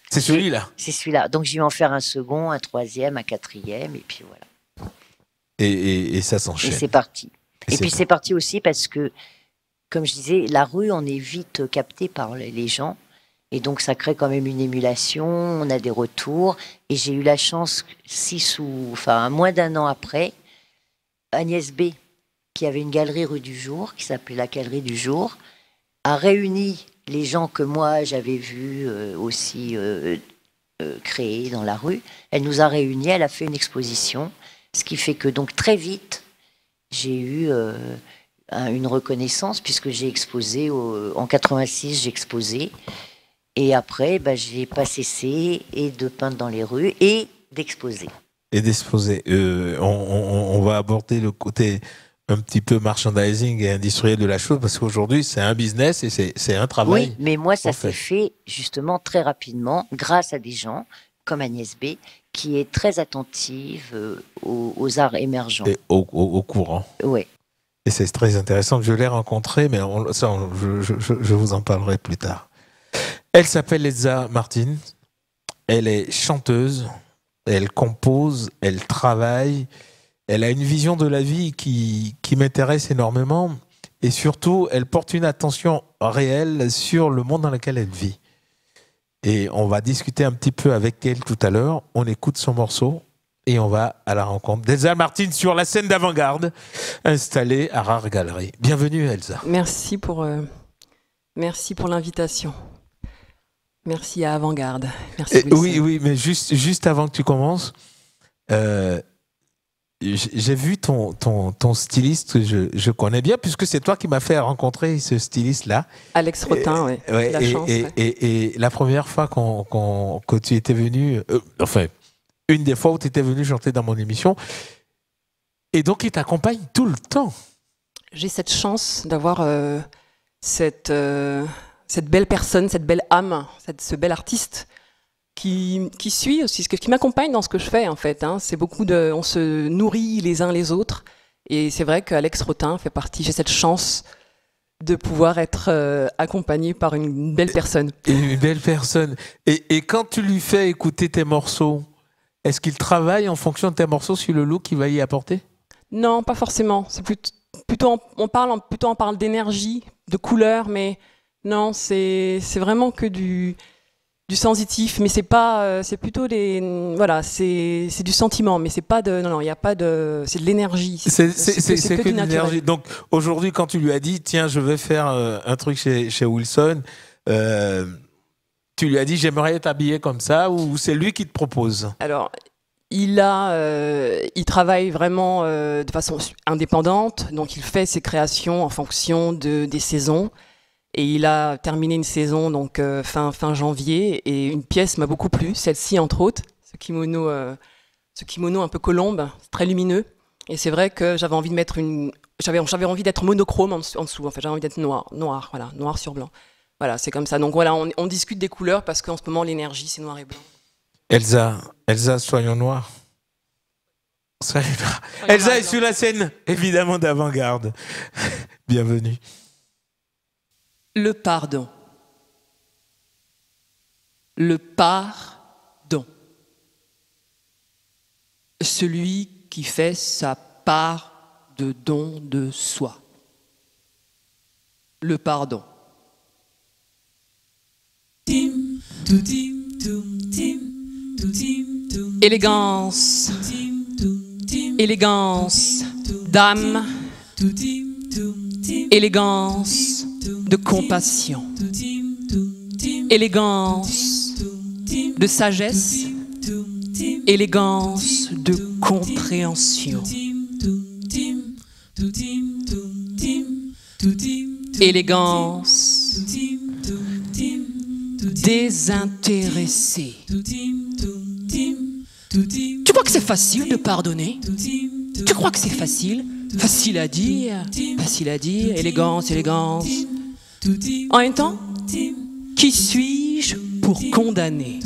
c'est celui-là. C'est celui-là. Donc j'ai eu en faire un second, un troisième, un quatrième, et puis voilà. Et ça s'enchaîne. Et c'est parti. Et puis c'est parti aussi parce que, comme je disais, la rue, on est vite capté par les gens. Et donc, ça crée quand même une émulation, on a des retours. Et j'ai eu la chance, moins d'un an après, Agnès B., qui avait une galerie rue du Jour, qui s'appelait la Galerie du Jour, a réuni les gens que moi, j'avais vus aussi créer dans la rue. Elle nous a réunis, elle a fait une exposition. Ce qui fait que, donc, très vite, j'ai eu une reconnaissance, puisque j'ai exposé, en 86, j'ai exposé. Et après, j'ai pas cessé et de peindre dans les rues et d'exposer. Et d'exposer. On va aborder le côté un petit peu merchandising et industriel de la chose, parce qu'aujourd'hui, c'est un business et c'est un travail. Oui, mais moi, ça s'est fait justement très rapidement, grâce à des gens comme Agnès B., qui est très attentive aux arts émergents. Et au courant. Oui. Et c'est très intéressant. Je l'ai rencontrée, mais je vous en parlerai plus tard. Elle s'appelle Elsa Martin, elle est chanteuse, elle compose, elle travaille, elle a une vision de la vie qui m'intéresse énormément et surtout elle porte une attention réelle sur le monde dans lequel elle vit. Et on va discuter un petit peu avec elle tout à l'heure, on écoute son morceau et on va à la rencontre d'Elsa Martin sur la scène d'avant-garde installée à Rare Galerie. Bienvenue Elsa. Merci pour l'invitation. Merci à Avant-Garde. Merci. Oui, mais juste avant que tu commences, j'ai vu ton styliste que je connais bien, puisque c'est toi qui m'as fait rencontrer ce styliste-là. Alex Rotin, oui. La chance. Et la première fois que tu étais venu, une des fois où tu étais venu chanter dans mon émission, et donc il t'accompagne tout le temps. J'ai cette chance d'avoir cette belle personne, cette belle âme, ce bel artiste qui suit aussi, qui m'accompagne dans ce que je fais en fait. C'est beaucoup on se nourrit les uns les autres. Et c'est vrai qu'Alex Rotin fait partie. J'ai cette chance de pouvoir être accompagné par une belle personne. Une belle personne. Et quand tu lui fais écouter tes morceaux, est-ce qu'il travaille en fonction de tes morceaux sur le look qu'il va y apporter? Non, pas forcément. C'est plutôt on parle d'énergie, de couleur, mais non, c'est vraiment que du sensitif, mais c'est plutôt c'est du sentiment, mais c'est pas non, il y a pas de, c'est de l'énergie. C'est que de l'énergie. Donc aujourd'hui, quand tu lui as dit, tiens, je vais faire un truc chez Wilson, tu lui as dit, j'aimerais être habillé comme ça, ou c'est lui qui te propose? Alors, il travaille vraiment de façon indépendante, donc il fait ses créations en fonction des saisons. Et il a terminé une saison donc fin janvier, et une pièce m'a beaucoup plu, celle-ci entre autres, ce kimono un peu colombe, très lumineux. Et c'est vrai que j'avais envie de mettre j'avais envie d'être monochrome en dessous. En fait, j'avais envie d'être noir, voilà, noir sur blanc. Voilà, c'est comme ça. Donc voilà, on discute des couleurs parce qu'en ce moment l'énergie c'est noir et blanc. Elsa, soyons noirs. Elsa est sur la scène, évidemment d'avant-garde. Bienvenue. Le pardon. Le pardon. Celui qui fait sa part de don de soi. Le pardon. Élégance. Élégance d'âme. Élégance de compassion, élégance de sagesse, élégance de compréhension, élégance désintéressée. Tu crois que c'est facile de pardonner? Tu crois que c'est facile? Facile à dire, élégance, élégance. En même temps, qui suis-je pour condamner?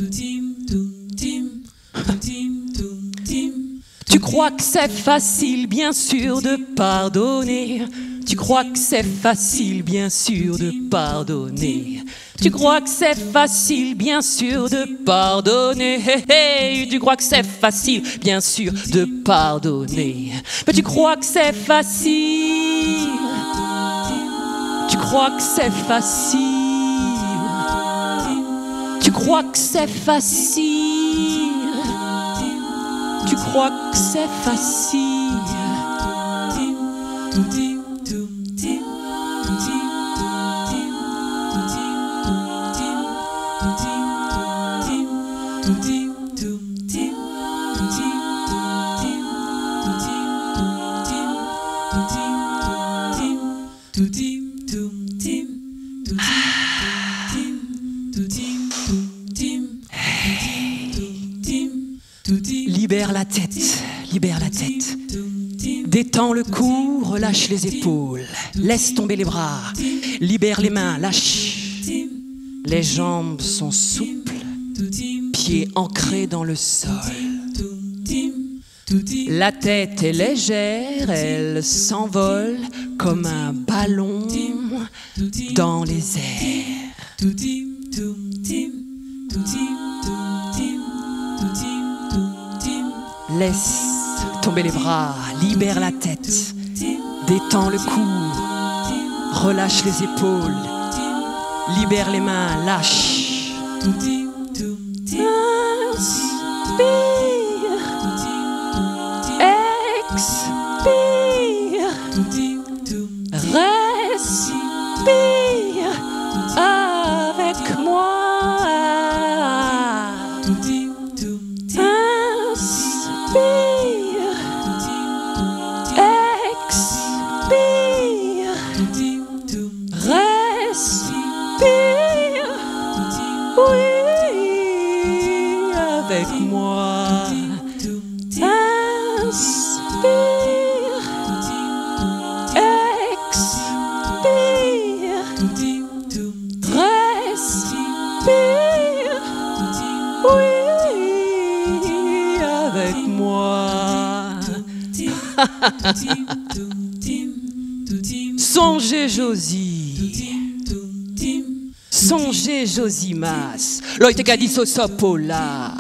Tu crois que c'est facile, bien sûr, de pardonner. Tu crois que c'est facile, bien sûr, de pardonner. Tu crois que c'est facile, bien sûr, de pardonner. Hey, hey. Tu crois que c'est facile, bien sûr, de pardonner. Mais tu crois que c'est facile. Tu crois que c'est facile. Tu crois que c'est facile. Tu crois que c'est facile. Libère la tête, libère la tête. Détends le cou, relâche les épaules. Laisse tomber les bras, libère les mains, lâche. Les jambes sont souples, pieds ancrés dans le sol. La tête est légère, elle s'envole comme un ballon dans les airs. Laisse tomber les bras, libère la tête, détends le cou, relâche les épaules, libère les mains, lâche. Inspire, expire, respire avec moi. Songez Josie, songez Josimas, loite cadiso sopola.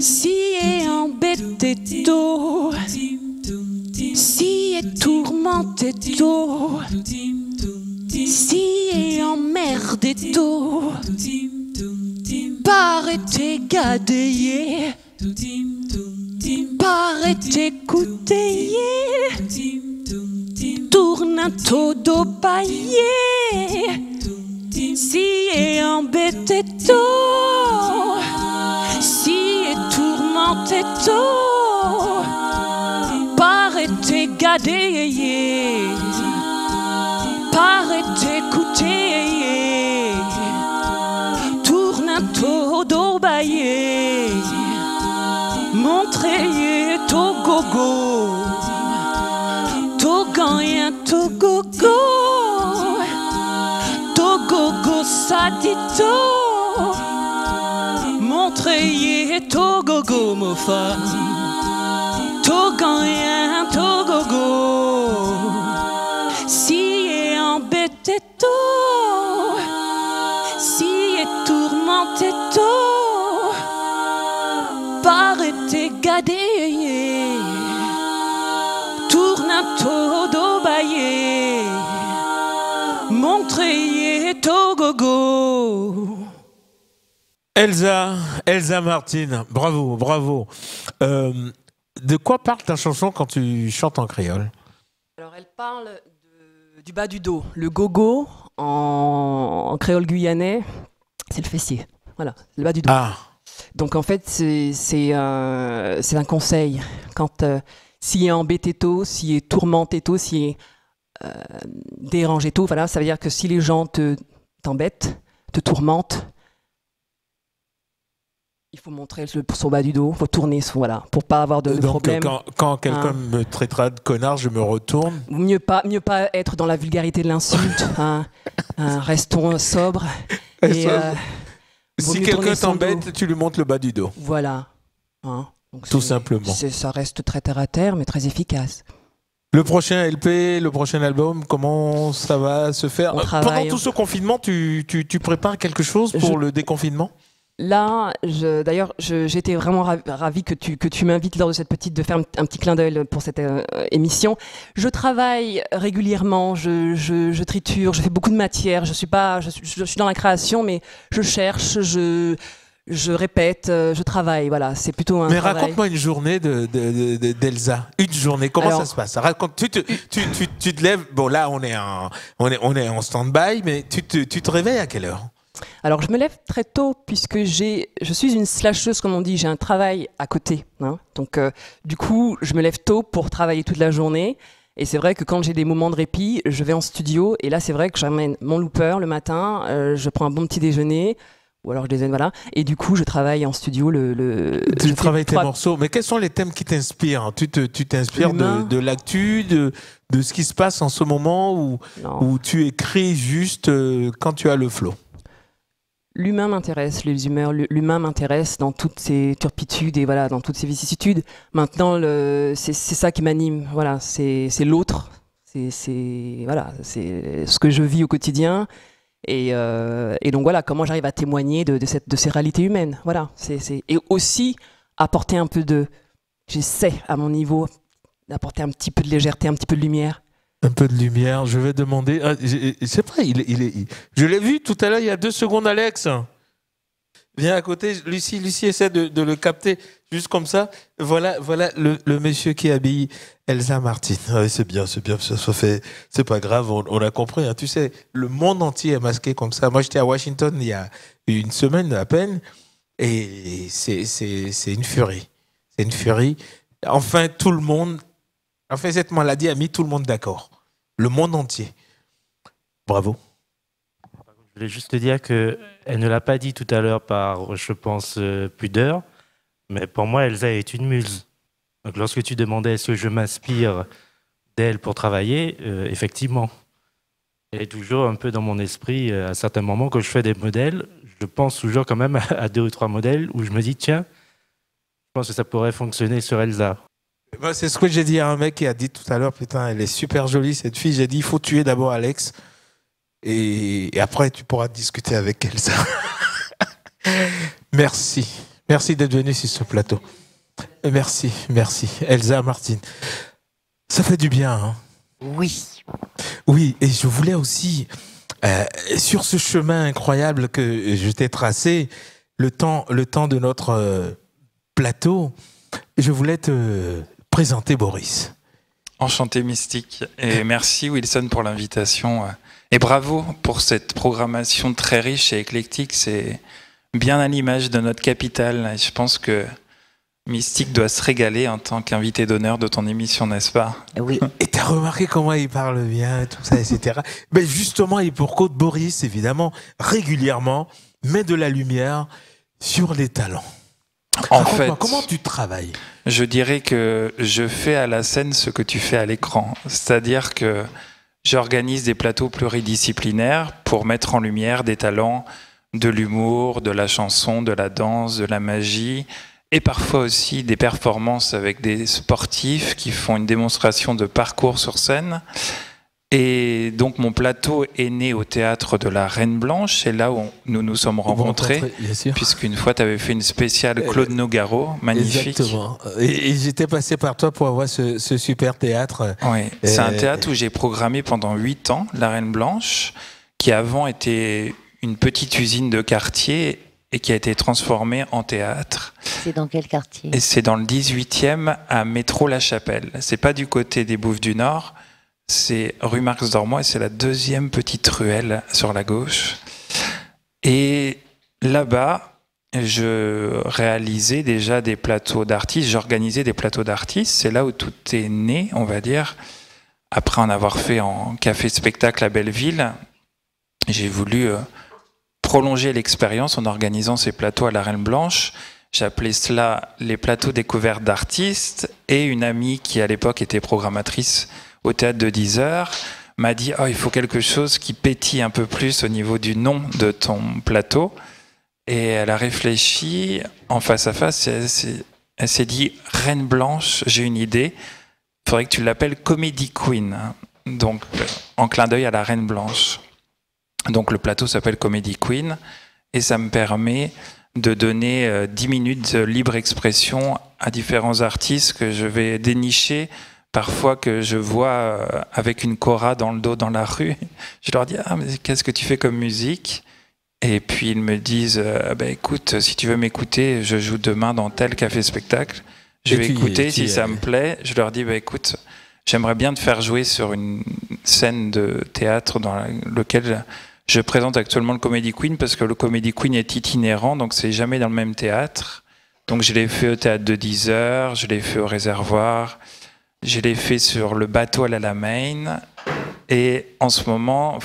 Si est embêté tôt, si est tourmenté tôt, si est emmerdé tôt, paraît gadéé. Paraît écouter, tourne un taux d'eau paillé, si est embêté tôt, si est tourmenté tôt, paraît égadé, paraît écouter, tourne un taux d'eau paillé. Montrez to gogo, to ganyen to gogo, to gogo sadito. Montrez to gogo mofa, to ganyen to gogo. Si est embêté to, si est tourmenté to. Paraît gadé, tourne un taux d'eau baillé, montrez to gogo. Elsa Martin, bravo, bravo. De quoi parle ta chanson quand tu chantes en créole? Alors elle parle du bas du dos. Le gogo en créole guyanais, c'est le fessier. Voilà, le bas du dos. Ah. Donc en fait, c'est un conseil. Quand s'il est embêté tôt, s'il est tourmenté tôt, s'il est dérangé tôt, voilà, ça veut dire que si les gens t'embêtent, te tourmentent, il faut montrer son bas du dos, il faut tourner, voilà, pour pas avoir de problème. Quand quelqu'un me traitera de connard, je me retourne. Mieux pas être dans la vulgarité de l'insulte. Restons sobres. Et vaut Si mieux quelqu'un tourner son dos. t'embête, tu lui montres le bas du dos. Voilà. Hein, donc Tout simplement. Ça reste très terre à terre, mais très efficace. Le prochain LP, le prochain album, comment ça va se faire? On Pendant travaille. tout ce confinement, tu prépares quelque chose pour le déconfinement? Là, d'ailleurs, j'étais vraiment ravie que tu m'invites lors de cette petite, de faire un petit clin d'œil pour cette émission. Je travaille régulièrement, je triture, je fais beaucoup de matière. Je suis dans la création, mais je cherche, je répète, je travaille. Voilà, c'est plutôt un Mais travail. raconte-moi une journée d'Elsa. Une journée, comment Alors, ça se passe? Raconte, tu te lèves, bon là on est en stand-by, mais tu te réveilles à quelle heure? Alors, je me lève très tôt puisque je suis une slasheuse, comme on dit. J'ai un travail à côté. Hein. Donc, du coup, je me lève tôt pour travailler toute la journée. Et c'est vrai que quand j'ai des moments de répit, je vais en studio. Et là, c'est vrai que j'amène mon looper le matin. Je prends un bon petit déjeuner. Ou alors je déjeune, voilà. Et du coup, je travaille en studio. Tu travailles tes morceaux. Mais quels sont les thèmes qui t'inspirent? Tu t'inspires de l'actu, de ce qui se passe en ce moment, ou tu écris juste quand tu as le flow? L'humain m'intéresse, les humeurs, l'humain m'intéresse dans toutes ses turpitudes et voilà, dans toutes ses vicissitudes. Maintenant, c'est ça qui m'anime. Voilà, c'est l'autre. C'est ce que je vis au quotidien. Et donc voilà, comment j'arrive à témoigner de ces réalités humaines. Voilà, et aussi apporter un peu j'essaie à mon niveau d'apporter un petit peu de légèreté, un petit peu de lumière. Un peu de lumière, je vais demander. Je sais pas, je l'ai vu tout à l'heure, il y a 2 secondes, Alex. Viens à côté, Lucie essaie de le capter, juste comme ça. Voilà le monsieur qui habille Elsa Martin. Ouais, c'est bien, ça fait. C'est pas grave, on a compris. Hein. Tu sais, le monde entier est masqué comme ça. Moi, j'étais à Washington il y a une semaine à peine, et c'est une furie. C'est une furie. Enfin, cette maladie a mis tout le monde d'accord. Le monde entier. Bravo. Je voulais juste te dire qu'elle ne l'a pas dit tout à l'heure par, je pense, pudeur, mais pour moi, Elsa est une muse. Donc, lorsque tu demandais est-ce que je m'inspire d'elle pour travailler, effectivement, elle est toujours un peu dans mon esprit. À certains moments, quand je fais des modèles, je pense toujours quand même à 2 ou 3 modèles où je me dis, tiens, je pense que ça pourrait fonctionner sur Elsa. Moi, c'est ce que j'ai dit à un mec qui a dit tout à l'heure, putain, elle est super jolie cette fille. J'ai dit, il faut tuer d'abord Alex et après tu pourras discuter avec Elsa. Merci d'être venu sur ce plateau. Merci Elsa Martin. Ça fait du bien, hein? Oui, et je voulais aussi sur ce chemin incroyable que je t'ai tracé, le temps de notre plateau, je voulais te présenter Boris. Enchanté Mystique, et merci Wilson pour l'invitation et bravo pour cette programmation très riche et éclectique. C'est bien à l'image de notre capitale et je pense que Mystique doit se régaler en tant qu'invité d'honneur de ton émission, n'est-ce pas? Oui. Et t'as remarqué comment il parle bien, tout ça, etc. Ben justement, et pour Côte Boris, évidemment, régulièrement, met de la lumière sur les talents. En fait, comment tu travailles? Je dirais que je fais à la scène ce que tu fais à l'écran. C'est-à-dire que j'organise des plateaux pluridisciplinaires pour mettre en lumière des talents de l'humour, de la chanson, de la danse, de la magie, et parfois aussi des performances avec des sportifs qui font une démonstration de parcours sur scène. Et donc mon plateau est né au théâtre de la Reine Blanche, c'est là où nous nous sommes rencontrés, puisqu'une fois tu avais fait une spéciale Claude Nougaro, magnifique. Exactement. Et j'étais passé par toi pour avoir ce super théâtre. Oui, c'est un théâtre où j'ai programmé pendant 8 ans, la Reine Blanche, qui avant était une petite usine de quartier et qui a été transformée en théâtre. C'est dans quel quartier? Et c'est dans le 18e à Métro La Chapelle. C'est pas du côté des Bouffes du Nord. C'est rue Marx d'Ormois et c'est la 2e petite ruelle sur la gauche. Et là-bas, je réalisais déjà des plateaux d'artistes, j'organisais des plateaux d'artistes. C'est là où tout est né, on va dire. Après en avoir fait en café-spectacle à Belleville, j'ai voulu prolonger l'expérience en organisant ces plateaux à la Reine Blanche. J'appelais cela les plateaux découvertes d'artistes. Et une amie qui à l'époque était programmatrice au théâtre de 10 heures, m'a dit « Oh, il faut quelque chose qui pétille un peu plus au niveau du nom de ton plateau ». Et elle a réfléchi en face à face. Elle s'est dit, Reine Blanche, j'ai une idée. Il faudrait que tu l'appelles Comedy Queen. Donc, en clin d'œil à la Reine Blanche. Donc, le plateau s'appelle Comedy Queen. Et ça me permet de donner 10 minutes de libre expression à différents artistes que je vais dénicher. Parfois que je vois avec une cora dans le dos dans la rue. Je leur dis, mais qu'est-ce que tu fais comme musique ? Et puis ils me disent, écoute, si tu veux m'écouter, je joue demain dans tel café-spectacle. Je vais écouter, si ça me plaît. Je leur dis, écoute, j'aimerais bien te faire jouer sur une scène de théâtre dans lequel je présente actuellement le Comedy Queen, parce que le Comedy Queen est itinérant, donc c'est jamais dans le même théâtre. Donc je l'ai fait au théâtre de 10 heures, je l'ai fait au Réservoir, je l'ai fait sur le bateau à la Main. Et en ce moment,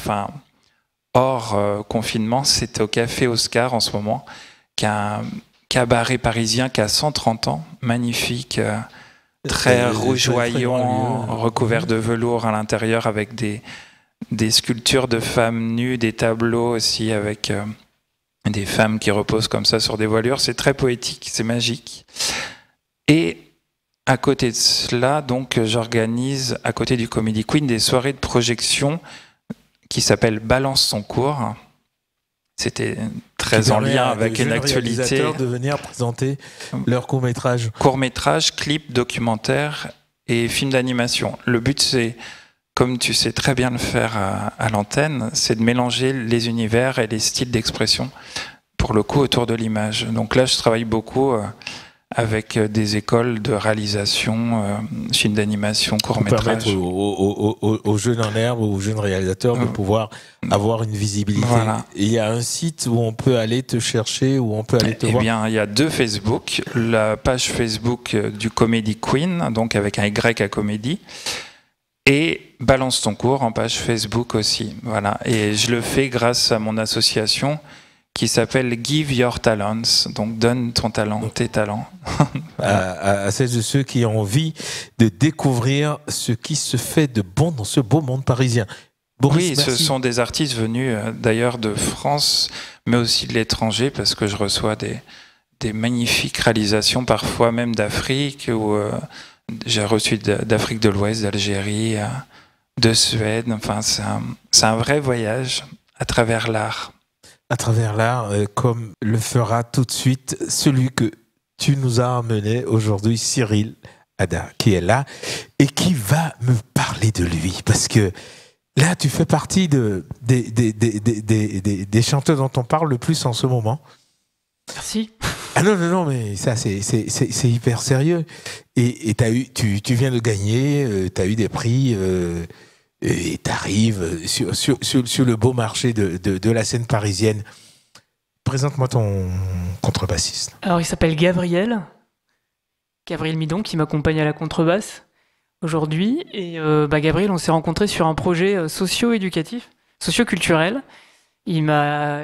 hors confinement, c'est au Café Oscar en ce moment, qui a un cabaret parisien qui a 130 ans, magnifique, très rougeoyant, recouvert de velours à l'intérieur avec des sculptures de femmes nues, des tableaux aussi avec des femmes qui reposent comme ça sur des voilures. C'est très poétique, c'est magique. Et à côté de cela, donc, j'organise à côté du Comedy Queen des soirées de projection qui s'appellent Balance son cours. C'était très en lien avec une actualité. De venir présenter leur court-métrage. Court-métrage, clip, documentaire et film d'animation. Le but, c'est, comme tu sais très bien le faire à l'antenne, c'est de mélanger les univers et les styles d'expression, pour le coup, autour de l'image. Donc là, je travaille beaucoup avec des écoles de réalisation, films d'animation, court-métrage. Permettre aux jeunes en herbe, aux jeunes réalisateurs de pouvoir avoir une visibilité. Voilà. Et il y a un site où on peut aller te chercher, où on peut aller te voir. Eh bien, il y a 2 Facebook. La page Facebook du Comedy Queen, donc avec un Y à comédie, et Balance ton cours en page Facebook aussi. Voilà. Et je le fais grâce à mon association qui s'appelle Give Your Talents, donc donne ton talent, tes talents. À celles de ceux qui ont envie de découvrir ce qui se fait de bon dans ce beau monde parisien. Boris, oui, merci. Ce sont des artistes venus d'ailleurs de France, mais aussi de l'étranger, parce que je reçois des magnifiques réalisations, parfois même d'Afrique, ou j'ai reçu d'Afrique de l'Ouest, d'Algérie, de Suède. Enfin, c'est un vrai voyage à travers l'art. À travers l'art, comme le fera tout de suite celui que tu nous as amené aujourd'hui, Cyril Hada, qui est là et qui va me parler de lui. Parce que là, tu fais partie des chanteurs dont on parle le plus en ce moment. Merci. Ah non, mais ça, c'est hyper sérieux. Et tu viens de gagner, tu as eu des prix... et tu arrives sur le beau marché de la scène parisienne. Présente-moi ton contrebassiste. Alors, il s'appelle Gabriel Midon, qui m'accompagne à la contrebasse aujourd'hui. Et Gabriel, on s'est rencontrés sur un projet socio-éducatif, socio-culturel. Il m'a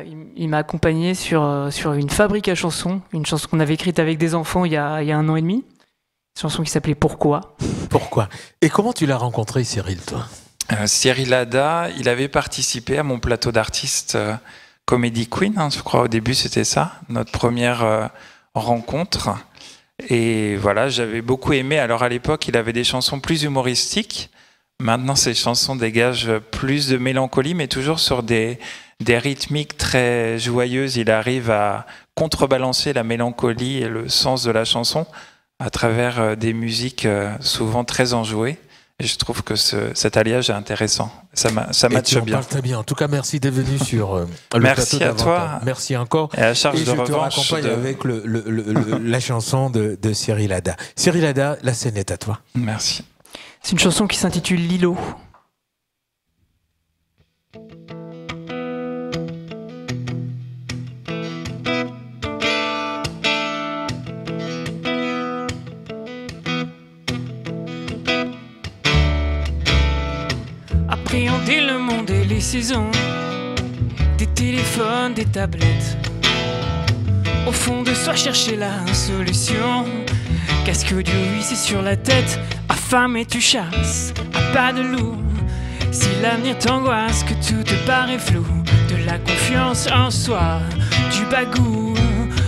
accompagné sur une fabrique à chansons, une chanson qu'on avait écrite avec des enfants il y a 1 an et demi. Une chanson qui s'appelait Pourquoi. Pourquoi. Et comment tu l'as rencontré, Cyril, toi ? Cyril Hada, il avait participé à mon plateau d'artistes Comedy Queen, je crois au début c'était ça, notre première rencontre. Et voilà, j'avais beaucoup aimé. Alors à l'époque, il avait des chansons plus humoristiques. Maintenant, ces chansons dégagent plus de mélancolie, mais toujours sur des rythmiques très joyeuses. Il arrive à contrebalancer la mélancolie et le sens de la chanson à travers des musiques souvent très enjouées. Et je trouve que cet alliage est intéressant. Ça matche bien. Parle très bien. En tout cas, merci d'être venu sur le merci plateau à toi. Merci encore. Et à charge et de je revanche. te raccompagne avec la chanson de Cyril Hada. Cyril Hada, la scène est à toi. Merci. C'est une chanson qui s'intitule Lilo. Appréhender le monde et les saisons, des téléphones, des tablettes. Au fond de soi, chercher la solution. Casque du c'est sur la tête, affamé tu chasses, à pas de loup. Si l'avenir t'angoisse, que tout te paraît flou, de la confiance en soi, tu du bagou,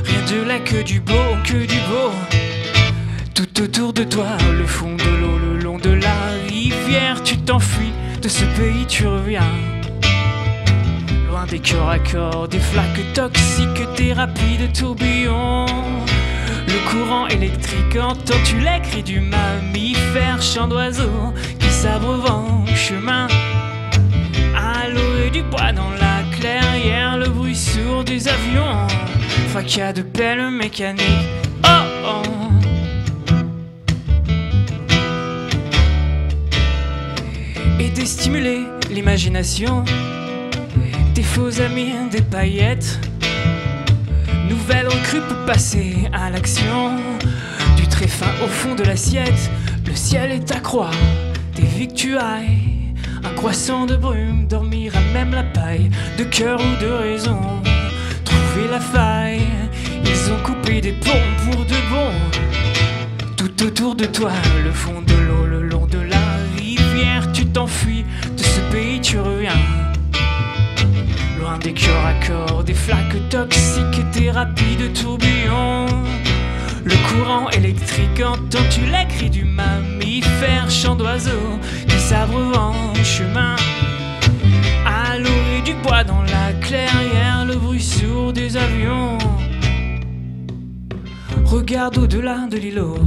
rien de là que du beau, que du beau. Tout autour de toi, le fond de l'eau, le long de la rivière, tu t'enfuis, de ce pays tu reviens. Loin des cœurs à corps, des flaques toxiques, des rapides tourbillons. Le courant électrique, entends-tu les cris du mammifère, chant d'oiseaux qui s'abreuvent en chemin. À l'eau et du bois dans la clairière, le bruit sourd des avions, fracas de pelles mécaniques. Oh oh. Et déstimuler l'imagination, des faux amis, des paillettes. Nouvelle recrue peut passer à l'action. Du très fin au fond de l'assiette, le ciel est à croix, des victuailles. Un croissant de brume, dormir à même la paille. De cœur ou de raison, trouver la faille. Ils ont coupé des ponts pour de bon. Tout autour de toi, le fond de l'eau, le long de la rivière, tu t'enfuis, de ce pays tu reviens. Loin des cœurs à corps, des flaques toxiques, des rapides tourbillons. Le courant électrique, entends-tu les cris du mammifère, chant d'oiseaux qui s'abreuvent en chemin. À l'eau et du bois dans la clairière, le bruit sourd des avions. Regarde au-delà de l'îlot,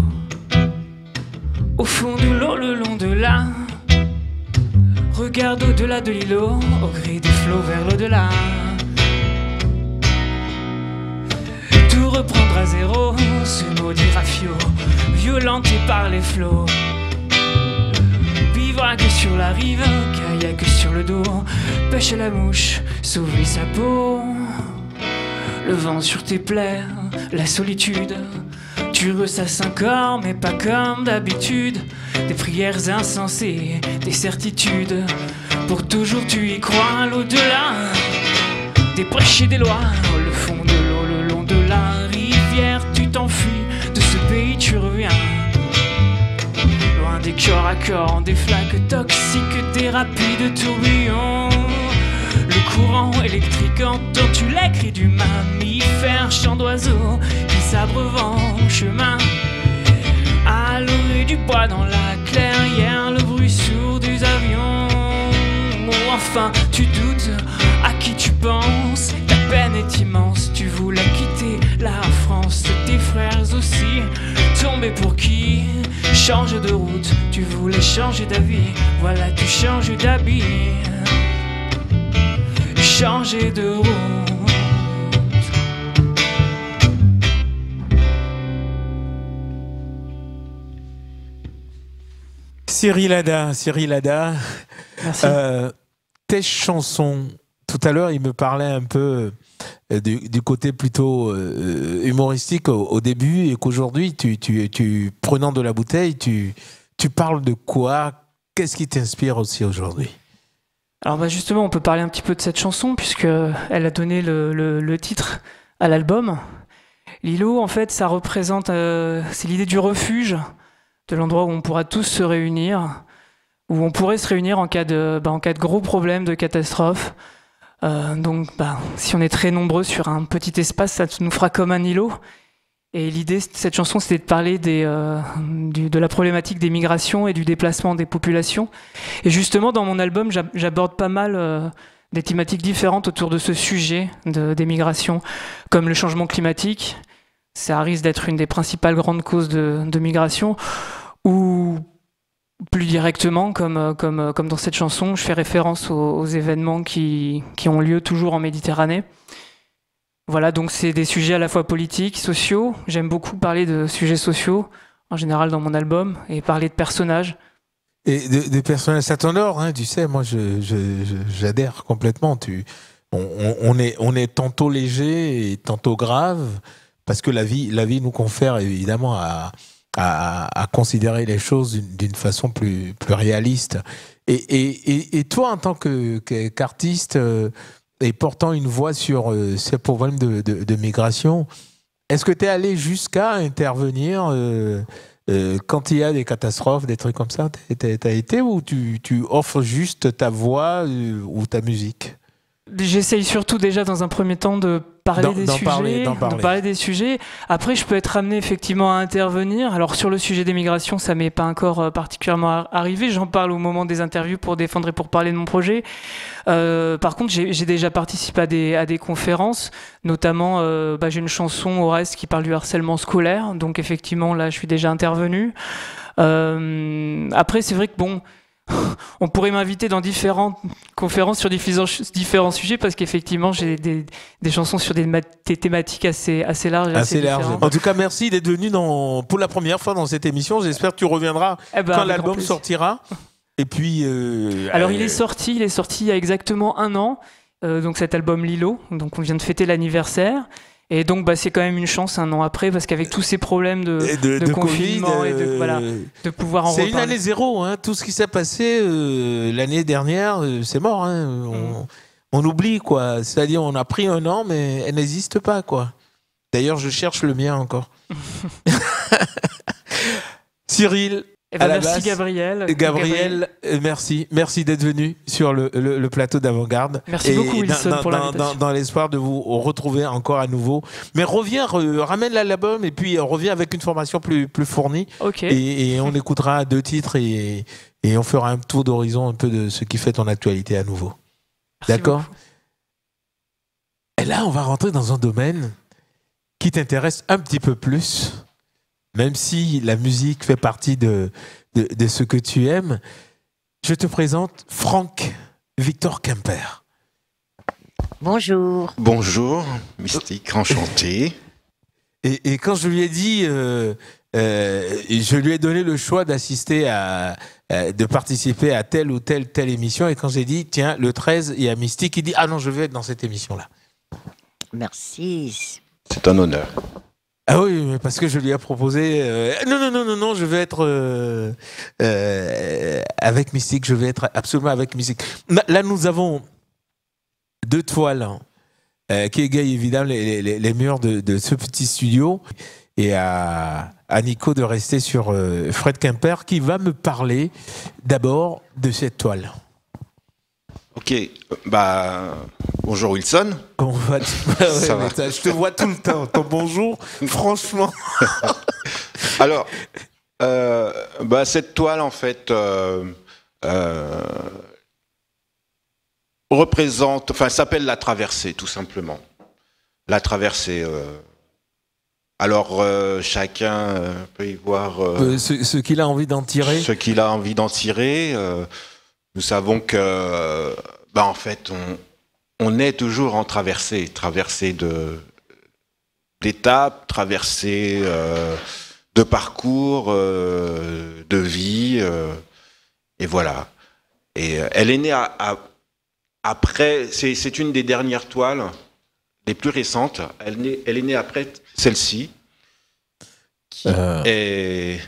au fond de l'eau, le long de la. Regarde au-delà de l'îlot, au gré des flots vers l'au-delà. Tout reprendre à zéro, ce maudit rafio, violenté par les flots. Bivouac sur la rive, kayak sur le dos, pêche à la mouche, sauver sa peau. Le vent sur tes plaies, la solitude. Tu ressasses un corps, mais pas comme d'habitude. Des prières insensées, des certitudes. Pour toujours tu y crois à l'au-delà. Des brèches et des lois, le fond de l'eau, le long de la rivière. Tu t'enfuis, de ce pays tu reviens. Loin des cœurs à corps, des flaques toxiques, des rapides tourbillons. Le courant électrique, entends-tu les cris du mammifère, chant d'oiseaux qui s'abreuvent en chemin. À l'eau et du bois dans la clairière, le bruit sourd des avions. Enfin, tu doutes à qui tu penses, ta peine est immense. Tu voulais quitter la France, tes frères aussi. Tomber pour qui? Change de route, tu voulais changer d'avis. Voilà, tu changes d'habit. Changer de route. Cyril Hada. Merci. Tes chansons, tout à l'heure, il me parlait un peu du côté plutôt humoristique au début, et qu'aujourd'hui, tu prenant de la bouteille, tu parles de quoi? Qu'est-ce qui t'inspire aussi aujourd'hui? Alors bah justement, on peut parler un petit peu de cette chanson, puisqu'elle a donné le titre à l'album. L'îlot, en fait, ça représente, c'est l'idée du refuge, de l'endroit où on pourra tous se réunir, où on pourrait se réunir en cas de gros problèmes, de catastrophe. Donc, si on est très nombreux sur un petit espace, ça nous fera comme un îlot. Et l'idée de cette chanson, c'était de parler de la problématique des migrations et du déplacement des populations. Et justement, dans mon album, j'aborde pas mal des thématiques différentes autour de ce sujet des migrations, comme le changement climatique. Ça risque d'être une des principales grandes causes de migration, ou plus directement, comme dans cette chanson, je fais référence aux événements qui ont lieu toujours en Méditerranée. Voilà, donc c'est des sujets à la fois politiques, sociaux. J'aime beaucoup parler de sujets sociaux, en général dans mon album, et parler de personnages. Et des personnages, ça t'honore, hein, tu sais, moi j'adhère complètement. On est tantôt léger et tantôt grave, parce que la vie nous confère évidemment à considérer les choses d'une façon plus réaliste. Et toi, en tant qu'artiste, et portant une voix sur ces problèmes de migration, est-ce que tu es allé jusqu'à intervenir quand il y a des catastrophes, des trucs comme ça? T'as été, ou tu offres juste ta voix ou ta musique? J'essaye surtout déjà dans un premier temps de parler des sujets. Après, je peux être amené effectivement à intervenir. Alors sur le sujet des migrations, ça m'est pas encore particulièrement arrivé. J'en parle au moment des interviews pour défendre et pour parler de mon projet. Par contre, j'ai déjà participé à des conférences, notamment j'ai une chanson au reste qui parle du harcèlement scolaire. Donc effectivement, là, je suis déjà intervenu. Après, c'est vrai que on pourrait m'inviter dans différentes conférences sur différents sujets parce qu'effectivement j'ai des chansons sur des thématiques assez larges. Assez larges. En tout cas, merci d'être venu pour la première fois dans cette émission. J'espère que tu reviendras quand l'album sortira. Et puis. Alors il est sorti il y a exactement 1 an. Donc cet album Lilo. Donc on vient de fêter l'anniversaire. Et donc, c'est quand même une chance 1 an après, parce qu'avec tous ces problèmes de confinement COVID, et de pouvoir en reparler. C'est une année zéro, hein. Tout ce qui s'est passé l'année dernière, c'est mort. Hein. On oublie, quoi. C'est-à-dire, on a pris 1 an, mais elle n'existe pas, quoi. D'ailleurs, je cherche le mien encore. Cyril. Merci Gabriel. Gabriel, merci. Merci d'être venu sur le plateau d'Avant-Garde. Merci beaucoup Wilson pour l'invitation. Dans l'espoir de vous retrouver encore à nouveau. Mais reviens, ramène l'album et puis reviens avec une formation plus fournie. Ok. Et on écoutera 2 titres et on fera un tour d'horizon un peu de ce qui fait ton actualité à nouveau. D'accord ? Et là, on va rentrer dans un domaine qui t'intéresse un petit peu plus. Même si la musique fait partie de ce que tu aimes, je te présente Franck Victor Kemper. Bonjour. Bonjour, Mystique, enchanté. Et quand je lui ai dit, je lui ai donné le choix d'assister de participer à telle ou telle émission, et quand j'ai dit, tiens, le 13, il y a Mystique, il dit, ah non, je vais être dans cette émission-là. Merci. C'est un honneur. Ah oui, parce que je lui ai proposé non, je vais être avec Mystique, je vais être absolument avec Mystique. Là, nous avons 2 toiles qui égayent évidemment les murs de ce petit studio, et à Nico de rester sur Fred Kemper qui va me parler d'abord de cette toile. Ok, bonjour Wilson. Comment vas-tu ? Ça va. Je te vois tout le temps, ton bonjour, franchement. Alors, cette toile en fait s'appelle La Traversée, tout simplement. La Traversée. Alors, chacun peut y voir ce qu'il a envie d'en tirer. Ce qu'il a envie d'en tirer. Nous savons que, en fait, on est toujours en traversée d'étapes, traversée de parcours, de vie, et voilà. Et elle est née après, c'est une des dernières toiles, les plus récentes. Elle est née après celle-ci, qui est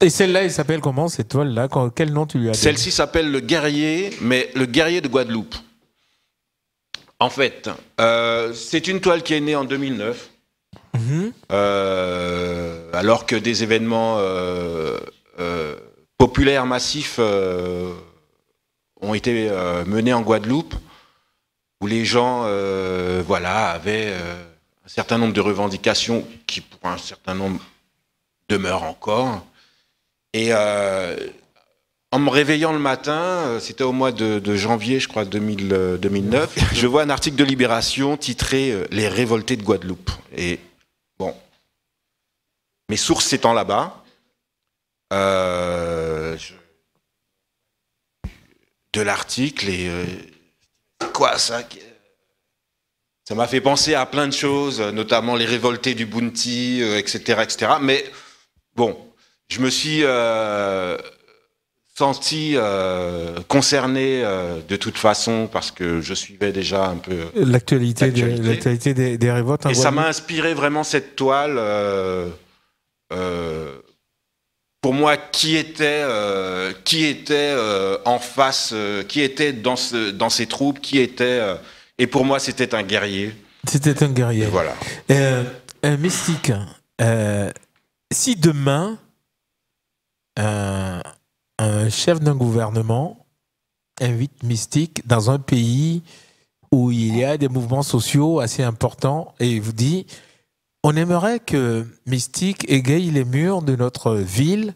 Et celle-là, elle s'appelle comment, cette toile-là ? Quel nom tu lui as donné ? Celle-ci s'appelle Le Guerrier, mais Le Guerrier de Guadeloupe. En fait, c'est une toile qui est née en 2009, alors que des événements populaires massifs ont été menés en Guadeloupe, où les gens avaient un certain nombre de revendications qui, pour un certain nombre, demeurent encore. Et en me réveillant le matin, c'était au mois de janvier, je crois, 2009, je vois un article de Libération titré « Les révoltés de Guadeloupe ». Et bon, mes sources étant là-bas, de l'article, et c'est quoi ça ? Ça m'a fait penser à plein de choses, notamment les révoltés du Bounty, etc., etc. Mais bon, je me suis senti concerné de toute façon parce que je suivais déjà un peu l'actualité des révoltes. Et ça m'a inspiré vraiment cette toile. Pour moi, qui était en face, qui était dans ces troupes, qui était... et pour moi, c'était un guerrier. C'était un guerrier. Et voilà. Mystique, si demain... un chef d'un gouvernement invite Mystique dans un pays où il y a des mouvements sociaux assez importants et il vous dit on aimerait que Mystique égaye les murs de notre ville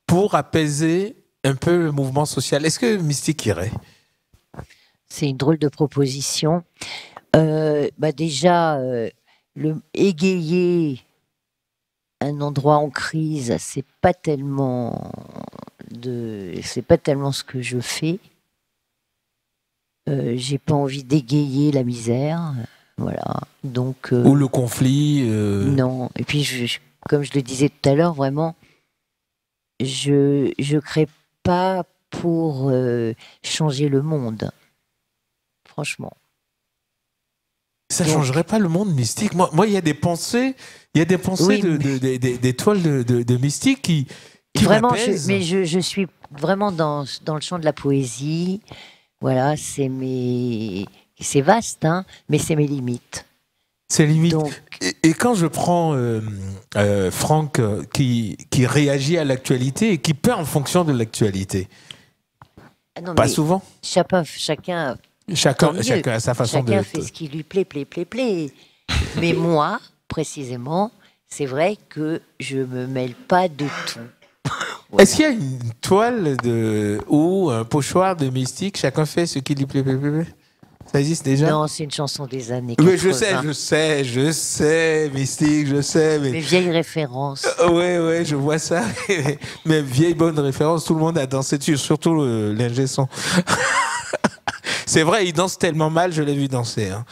pour apaiser un peu le mouvement social. Est-ce que Mystique irait? C'est une drôle de proposition. Déjà, égayer un endroit en crise, c'est pas tellement ce que je fais. J'ai pas envie d'égayer la misère, voilà. Donc ou le conflit. Non. Et puis, comme je le disais tout à l'heure, vraiment, je crée pas pour changer le monde. Franchement. Ça changerait pas le monde, Mystique. Moi, il y a des pensées, oui, des toiles de Mystique qui vraiment. m'apaisent. Je suis vraiment dans le champ de la poésie. Voilà, c'est vaste, hein, mais c'est mes limites. C'est limite. Et quand je prends Franck qui réagit à l'actualité et qui perd en fonction de l'actualité. Pas souvent. Chacun a sa façon de... Chacun fait ce qui lui plaît. Mais moi, précisément, c'est vrai que je me mêle pas de tout. Voilà. Est-ce qu'il y a une toile ou un pochoir de Mystique, chacun fait ce qui lui plaît? Ça existe déjà? Non, c'est une chanson des années 80. Oui, je sais, Mystique, je sais. Mais vieilles références. Oui, je vois ça. Mais vieille bonne référence, tout le monde a dansé dessus, surtout l'ingé son. C'est vrai, il danse tellement mal, je l'ai vu danser. Hein.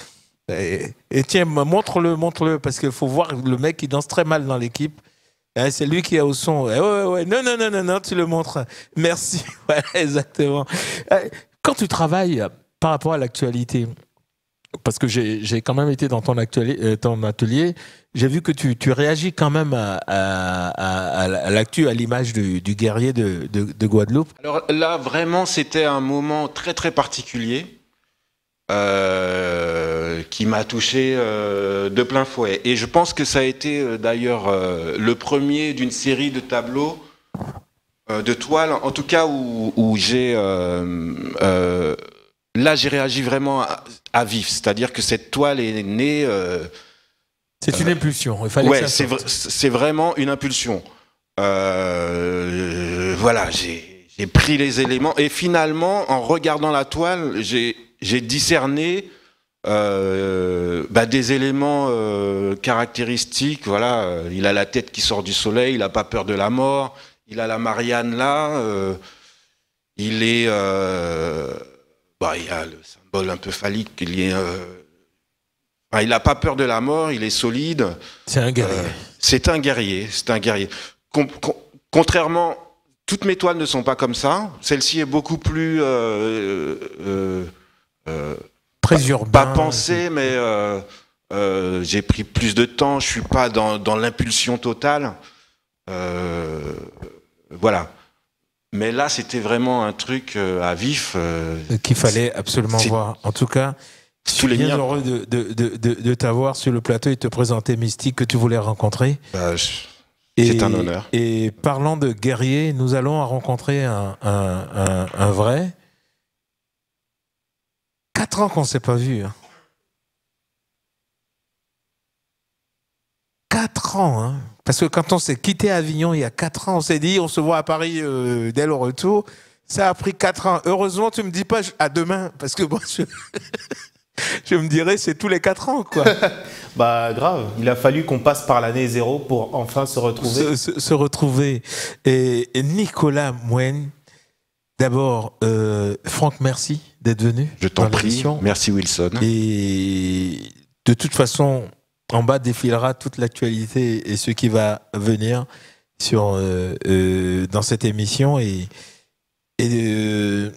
Et tiens, montre-le, parce qu'il faut voir le mec qui danse très mal dans l'équipe. C'est lui qui est au son. Ouais. Non, tu le montres. Merci. Voilà, exactement. Quand tu travailles par rapport à l'actualité, parce que j'ai quand même été dans ton atelier, j'ai vu que tu réagis quand même à l'actu, à l'image du guerrier de Guadeloupe. Alors là, vraiment, c'était un moment très très particulier qui m'a touché de plein fouet. Et je pense que ça a été d'ailleurs le premier d'une série de tableaux, de toiles, en tout cas où j'ai... là, j'ai réagi vraiment à vif. C'est-à-dire que cette toile est née... c'est une impulsion. Il fallait que ça sorte. C'est vraiment une impulsion. Voilà, j'ai pris les éléments et finalement, en regardant la toile, j'ai discerné des éléments caractéristiques. Voilà, il a la tête qui sort du soleil, il n'a pas peur de la mort, il a la Marianne là, il est... il y a le symbole un peu phallique, il n'a pas peur de la mort, il est solide. C'est un guerrier. C'est un guerrier. Contrairement, toutes mes toiles ne sont pas comme ça. Celle-ci est beaucoup plus... très urbain. Pas pensée, mais j'ai pris plus de temps. Je ne suis pas dans l'impulsion totale. Voilà. Mais là, c'était vraiment un truc à vif. Qu'il fallait absolument voir. En tout cas, je suis bien heureux de t'avoir sur le plateau et de te présenter Mystique que tu voulais rencontrer. C'est un honneur. Et parlant de guerrier, nous allons rencontrer un vrai. 4 ans qu'on ne s'est pas vu. Hein. 4 ans, hein. Parce que quand on s'est quitté Avignon il y a 4 ans, on s'est dit on se voit à Paris dès le retour. Ça a pris 4 ans. Heureusement, tu me dis pas à demain, parce que bon, je me dirais c'est tous les 4 ans, quoi. Grave. Il a fallu qu'on passe par l'année 0 pour enfin se retrouver. Se retrouver. Et Nicolas Moine, d'abord, Franck, merci d'être venu. Je t'en prie. Merci Wilson. Et de toute façon, en bas défilera toute l'actualité et ce qui va venir dans cette émission. Et je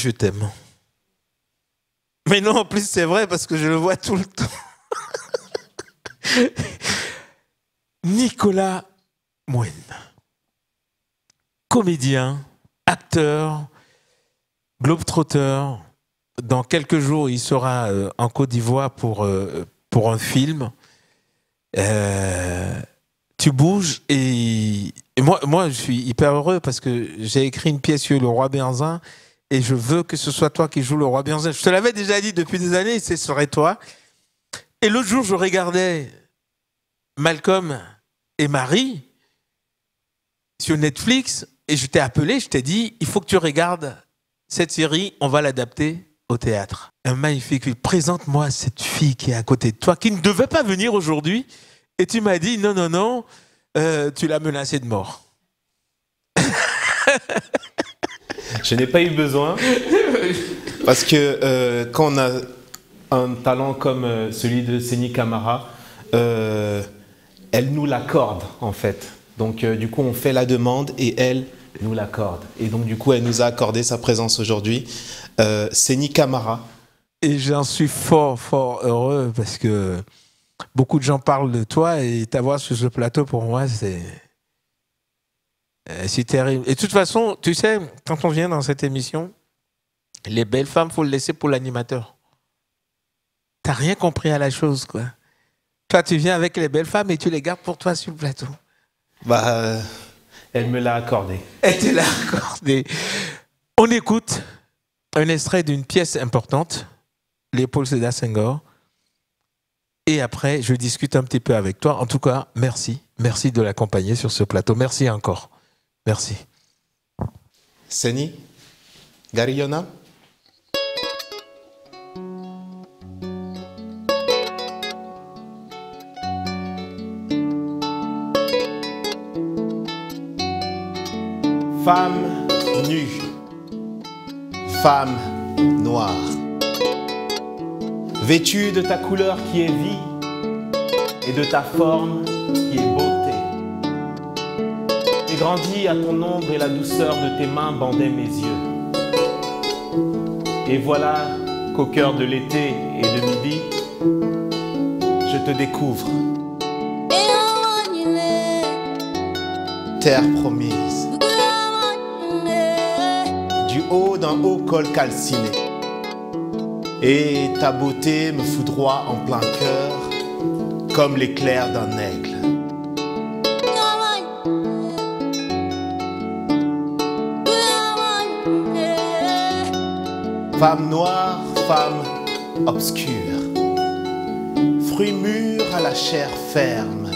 t'aime. Mais non, en plus, c'est vrai parce que je le vois tout le temps. Nicolas Moine, comédien, acteur, globetrotter. Dans quelques jours, il sera en Côte d'Ivoire pour un film. Tu bouges et moi, je suis hyper heureux parce que j'ai écrit une pièce sur le roi Béhanzin Et je veux que ce soit toi qui joues le roi Beyoncé. Je te l'avais déjà dit depuis des années, ce serait toi. Et l'autre jour, je regardais Malcolm et Marie sur Netflix et je t'ai appelé, je t'ai dit, il faut que tu regardes cette série, on va l'adapter au théâtre. Un magnifique film. Présente-moi cette fille qui est à côté de toi, qui ne devait pas venir aujourd'hui. Et tu m'as dit, non, tu l'as menacée de mort. Je n'ai pas eu besoin, parce que quand on a un talent comme celui de Seni Camara, elle nous l'accorde en fait. Donc du coup on fait la demande et elle nous l'accorde. Et donc du coup elle nous a accordé sa présence aujourd'hui. Seni Camara. Et j'en suis fort heureux parce que beaucoup de gens parlent de toi et ta voix sur ce plateau pour moi c'est terrible. Et de toute façon, tu sais, quand on vient dans cette émission, les belles femmes, il faut le laisser pour l'animateur. T'as rien compris à la chose, quoi. Toi, tu viens avec les belles femmes et tu les gardes pour toi sur le plateau. Bah, elle me l'a accordé. Elle te l'a accordé. On écoute un extrait d'une pièce importante, Léopold Sédar Senghor. Et après, je discute un petit peu avec toi. En tout cas, merci. Merci de l'accompagner sur ce plateau. Merci encore. Merci. Seni, Gariyona. Femme nue, femme noire, vêtue de ta couleur qui est vie et de ta forme qui est beauté. J'ai grandi à ton ombre et la douceur de tes mains bandait mes yeux. Et voilà qu'au cœur de l'été et de midi, je te découvre. Terre promise, du haut d'un haut col calciné. Et ta beauté me foudroie en plein cœur, comme l'éclair d'un aigle. Femme noire, femme obscure, fruit mûr à la chair ferme,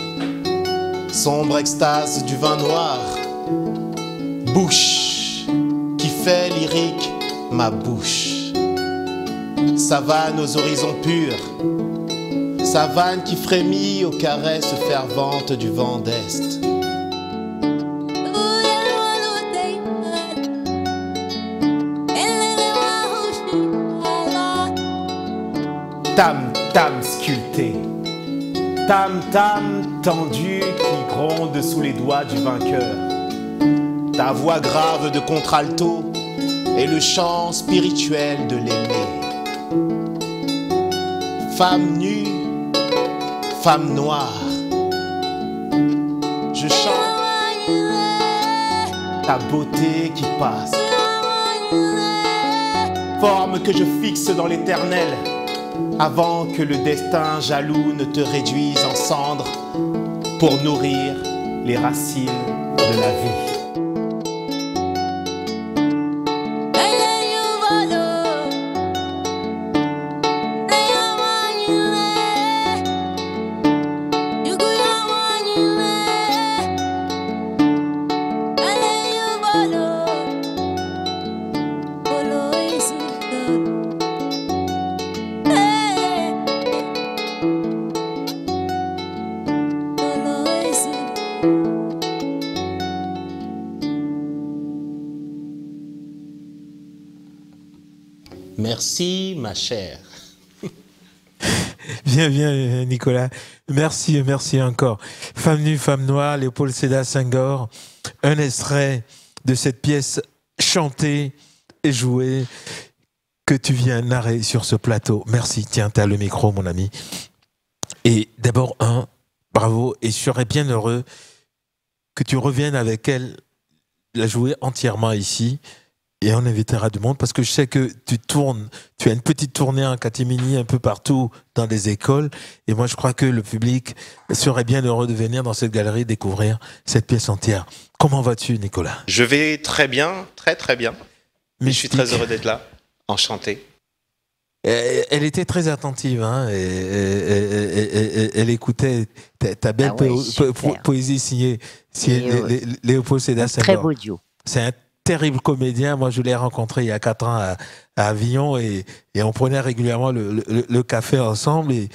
sombre extase du vin noir, bouche qui fait lyrique ma bouche, savane aux horizons purs, savane qui frémit aux caresses ferventes du vent d'Est. Tam tam sculpté, tam tam tendu qui gronde sous les doigts du vainqueur. Ta voix grave de contralto et le chant spirituel de l'aimé. Femme nue, femme noire, je chante ta beauté qui passe, forme que je fixe dans l'éternel. Avant que le destin jaloux ne te réduise en cendres pour nourrir les racines de la vie. Merci, ma chère. Bien, Nicolas. Merci encore. Femme nue, femme noire, Léopold Sédar Senghor. Un extrait de cette pièce chantée et jouée que tu viens narrer sur ce plateau. Merci. Tiens, tu as le micro, mon ami. Et d'abord, bravo. Et je serais bien heureux que tu reviennes avec elle, la jouer entièrement ici. Et on invitera du monde parce que je sais que tu as une petite tournée en catimini un peu partout dans des écoles. Et moi, je crois que le public serait bien heureux de venir dans cette galerie découvrir cette pièce entière. Comment vas-tu, Nicolas ? Je vais très bien, très très bien. Mais je suis très heureux d'être là. Enchanté. Elle était très attentive, hein, elle écoutait ta belle poésie signée Léopold Sédar Senghor. Très beau duo. C'est un terrible comédien. Moi, je l'ai rencontré il y a 4 ans à Avignon et on prenait régulièrement le café ensemble. Et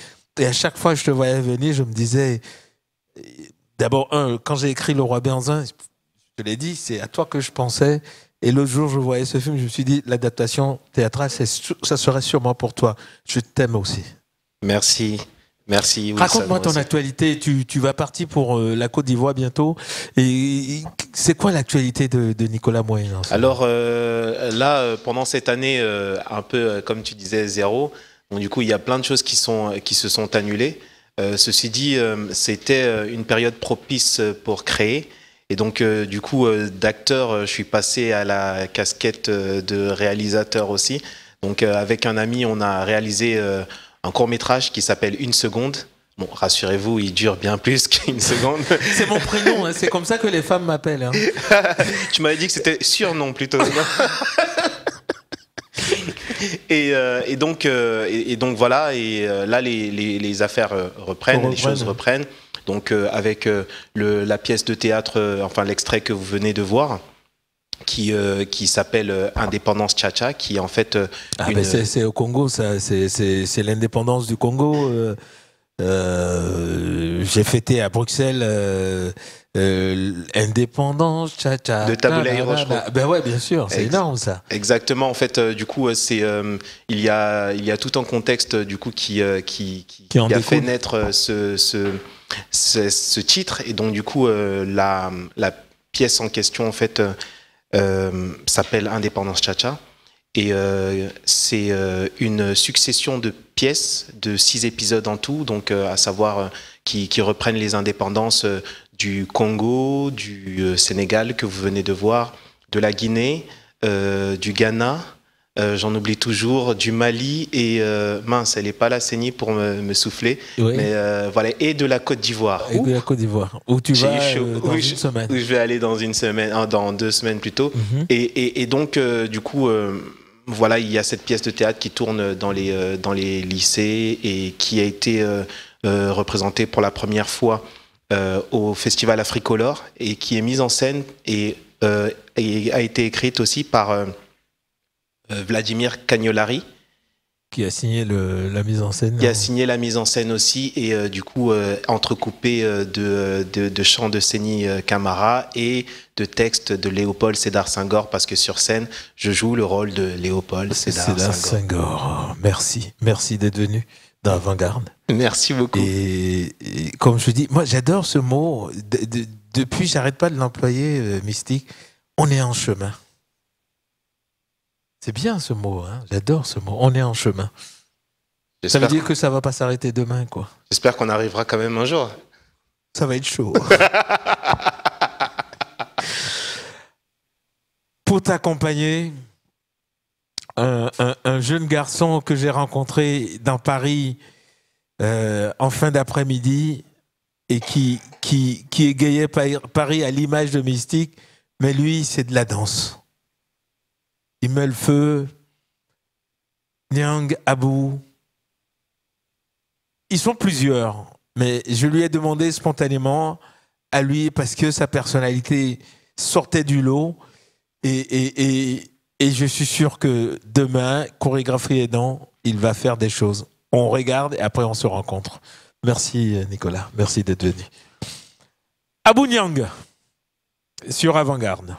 à chaque fois que je te voyais venir, je me disais, d'abord, quand j'ai écrit Le Roi Benzin, je l'ai dit, c'est à toi que je pensais. Et l'autre jour, je voyais ce film, je me suis dit, l'adaptation théâtrale, ça serait sûrement pour toi. Je t'aime aussi. Merci. Merci. Oui, raconte-moi ton actualité. Tu vas partir pour la Côte d'Ivoire bientôt. Et c'est quoi l'actualité de Nicolas Moyen? Alors là, pendant cette année, un peu comme tu disais, zéro. Donc, du coup, il y a plein de choses qui se sont annulées. Ceci dit, c'était une période propice pour créer. Et donc, du coup, d'acteur, je suis passé à la casquette de réalisateur aussi. Donc, avec un ami, on a réalisé un court-métrage qui s'appelle Une seconde. Bon, rassurez-vous, il dure bien plus qu'une seconde. C'est mon prénom, hein, c'est comme ça que les femmes m'appellent. Hein. Tu m'avais dit que c'était surnom plutôt. Et donc voilà, et là, les affaires reprennent, les choses reprennent. Donc avec la pièce de théâtre, enfin l'extrait que vous venez de voir, qui s'appelle Indépendance Cha-Cha, qui est en fait... c'est au Congo, ça, c'est l'indépendance du Congo. J'ai fêté à Bruxelles Indépendance Cha-Cha. De Taboulaïro, je crois. Ben ouais, bien sûr, c'est énorme ça. Exactement, en fait, du coup, il y a tout un contexte du coup qui a fait naître ce titre, et donc du coup la pièce en question en fait s'appelle Indépendance Cha-Cha, et c'est une succession de pièces de 6 épisodes en tout, donc à savoir qui reprennent les indépendances du Congo, du Sénégal que vous venez de voir, de la Guinée, du Ghana, j'en oublie toujours, du Mali, et mince, elle n'est pas là, Séni, pour me souffler, oui. Mais voilà, et de la Côte d'Ivoire. Et de la Côte d'Ivoire, où tu vas dans une semaine. Où je vais aller dans une semaine, dans 2 semaines plutôt. Mm-hmm. Et donc, du coup, voilà, il y a cette pièce de théâtre qui tourne dans les lycées et qui a été représentée pour la première fois au Festival Africolor, et qui est mise en scène et a été écrite aussi par Vladimir Cagnolari, qui a signé la mise en scène. Qui a signé la mise en scène aussi, et du coup entrecoupé de chants de Séni Camara et de textes de Léopold Sédar Senghor, parce que sur scène, je joue le rôle de Léopold Sédar Senghor. Merci d'être venu dans Avant-Garde. Merci beaucoup. Et comme je dis, moi j'adore ce mot. Depuis, j'arrête pas de l'employer, Mystique. On est en chemin. C'est bien ce mot, hein. J'adore ce mot. On est en chemin. Ça veut dire que ça va pas s'arrêter demain, quoi. J'espère qu'on arrivera quand même un jour. Ça va être chaud. Pour t'accompagner, un jeune garçon que j'ai rencontré dans Paris en fin d'après-midi et qui égayait Paris à l'image de Mystique, mais lui, c'est de la danse. Il met le feu, Nyang, Abou. Ils sont plusieurs, mais je lui ai demandé spontanément à lui, parce que sa personnalité sortait du lot, et je suis sûr que demain, chorégraphie aidant, il va faire des choses. On regarde et après on se rencontre. Merci Nicolas, merci d'être venu. Abou Nyang, sur Avant-Garde.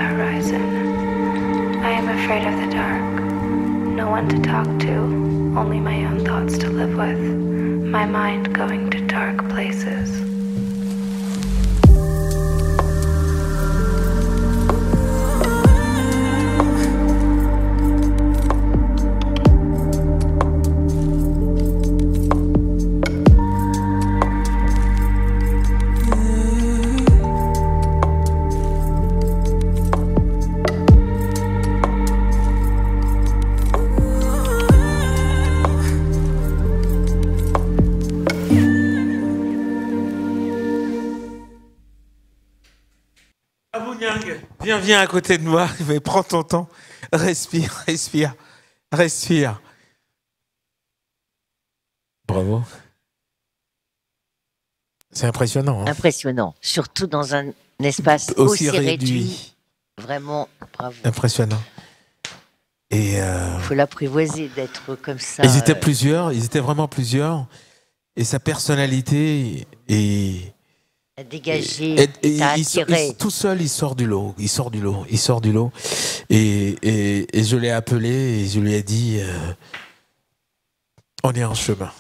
horizon. I am afraid of the dark. No one to talk to, only my own thoughts to live with. My mind going to dark places. Viens à côté de moi, mais prends ton temps, respire. Bravo. C'est impressionnant. Hein. Impressionnant, surtout dans un espace aussi réduit. Vraiment, bravo. Impressionnant. Et faut l'apprivoiser d'être comme ça. Ils étaient vraiment plusieurs, et sa personnalité est à dégager, tout seul, il sort du lot. Et je l'ai appelé et je lui ai dit, on est en chemin.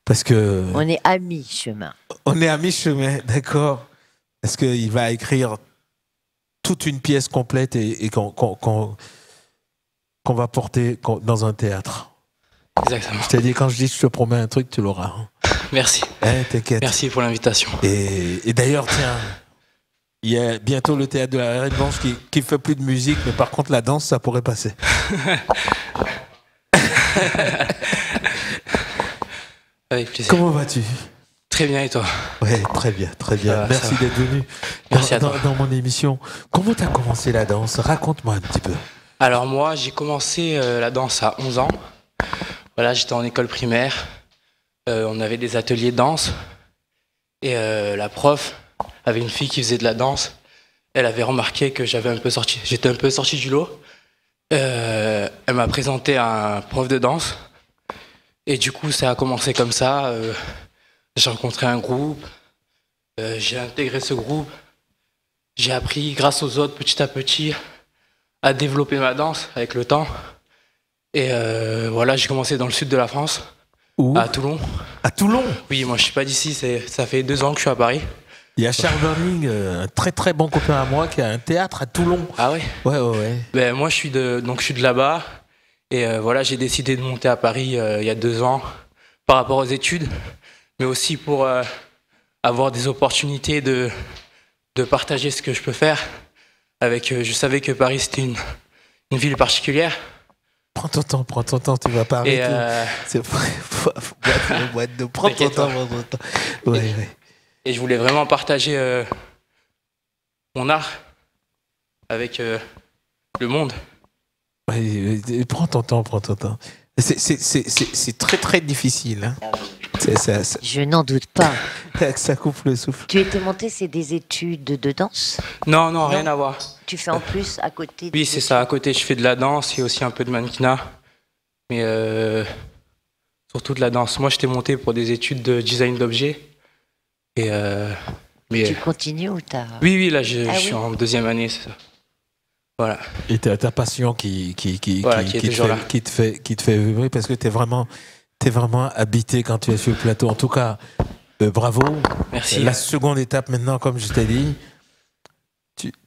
Parce que... On est à mi-chemin. On est à mi-chemin, d'accord. Parce qu'il va écrire toute une pièce complète et qu'on va porter dans un théâtre. Exactement. Je t'ai dit, quand je dis je te promets un truc, tu l'auras. Merci. T'inquiète. Merci pour l'invitation. Et d'ailleurs, tiens, il y a bientôt le théâtre de la Reine Blanche qui fait plus de musique, mais par contre la danse, ça pourrait passer. Avec plaisir. Comment vas-tu? Très bien, et toi? Ouais, très bien. Merci d'être venu dans mon émission. Comment t'as commencé la danse? Raconte-moi un petit peu. Alors moi, j'ai commencé la danse à 11 ans. Voilà, j'étais en école primaire. On avait des ateliers de danse. Et la prof avait une fille qui faisait de la danse. Elle avait remarqué que j'étais un peu sorti du lot. Elle m'a présenté à un prof de danse. Et du coup, ça a commencé comme ça. J'ai rencontré un groupe. J'ai intégré ce groupe. J'ai appris, grâce aux autres, petit à petit, à développer ma danse avec le temps. Et voilà, j'ai commencé dans le sud de la France. Où? À Toulon. À Toulon? Oui, moi je suis pas d'ici, ça fait 2 ans que je suis à Paris. Il y a Charles Burning, un très très bon copain à moi, qui a un théâtre à Toulon. Ah ouais? Ouais. Ben, moi je suis de là-bas. Et voilà, j'ai décidé de monter à Paris il y a 2 ans par rapport aux études, mais aussi pour avoir des opportunités de partager ce que je peux faire. Je savais que Paris c'était une ville particulière. Prends ton temps, tu vas pas arrêter. C'est boîte de prends ton temps. Ouais. Et je voulais vraiment partager mon art avec le monde. Ouais, prends ton temps. C'est très très difficile. Hein. Je n'en doute pas. Ça coupe le souffle. Tu étais monté, c'est des études de danse? Non, rien à voir. Tu fais en plus à côté? Oui, c'est ça. À côté, je fais de la danse et aussi un peu de mannequinat. Mais surtout de la danse. Moi, j'étais monté pour des études de design d'objets. Mais tu continues ou t'as... Oui, là, je suis en 2e année, c'est ça. Voilà. Et ta passion qui te fait vibrer parce que t'es vraiment habité quand tu es sur le plateau. En tout cas, bravo. Merci. La seconde étape maintenant, comme je t'ai dit,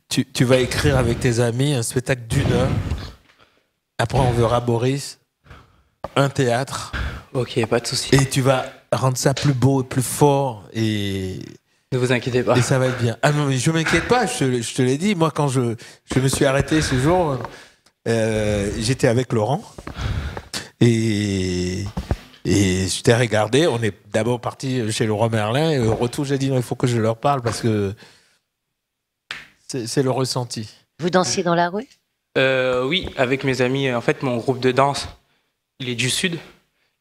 tu vas écrire avec tes amis un spectacle d'1 heure. Après, on verra Boris, un théâtre. Ok, pas de souci. Et tu vas rendre ça plus beau, plus fort et... Ne vous inquiétez pas. Et ça va être bien. Ah non, mais je m'inquiète pas, je te l'ai dit. Moi, quand je me suis arrêté ce jour, j'étais avec Laurent et je t'ai regardé. On est d'abord parti chez Laurent Merlin et au retour, j'ai dit non, il faut que je leur parle parce que c'est le ressenti. Vous dansez dans la rue? Oui, avec mes amis. En fait, mon groupe de danse, il est du Sud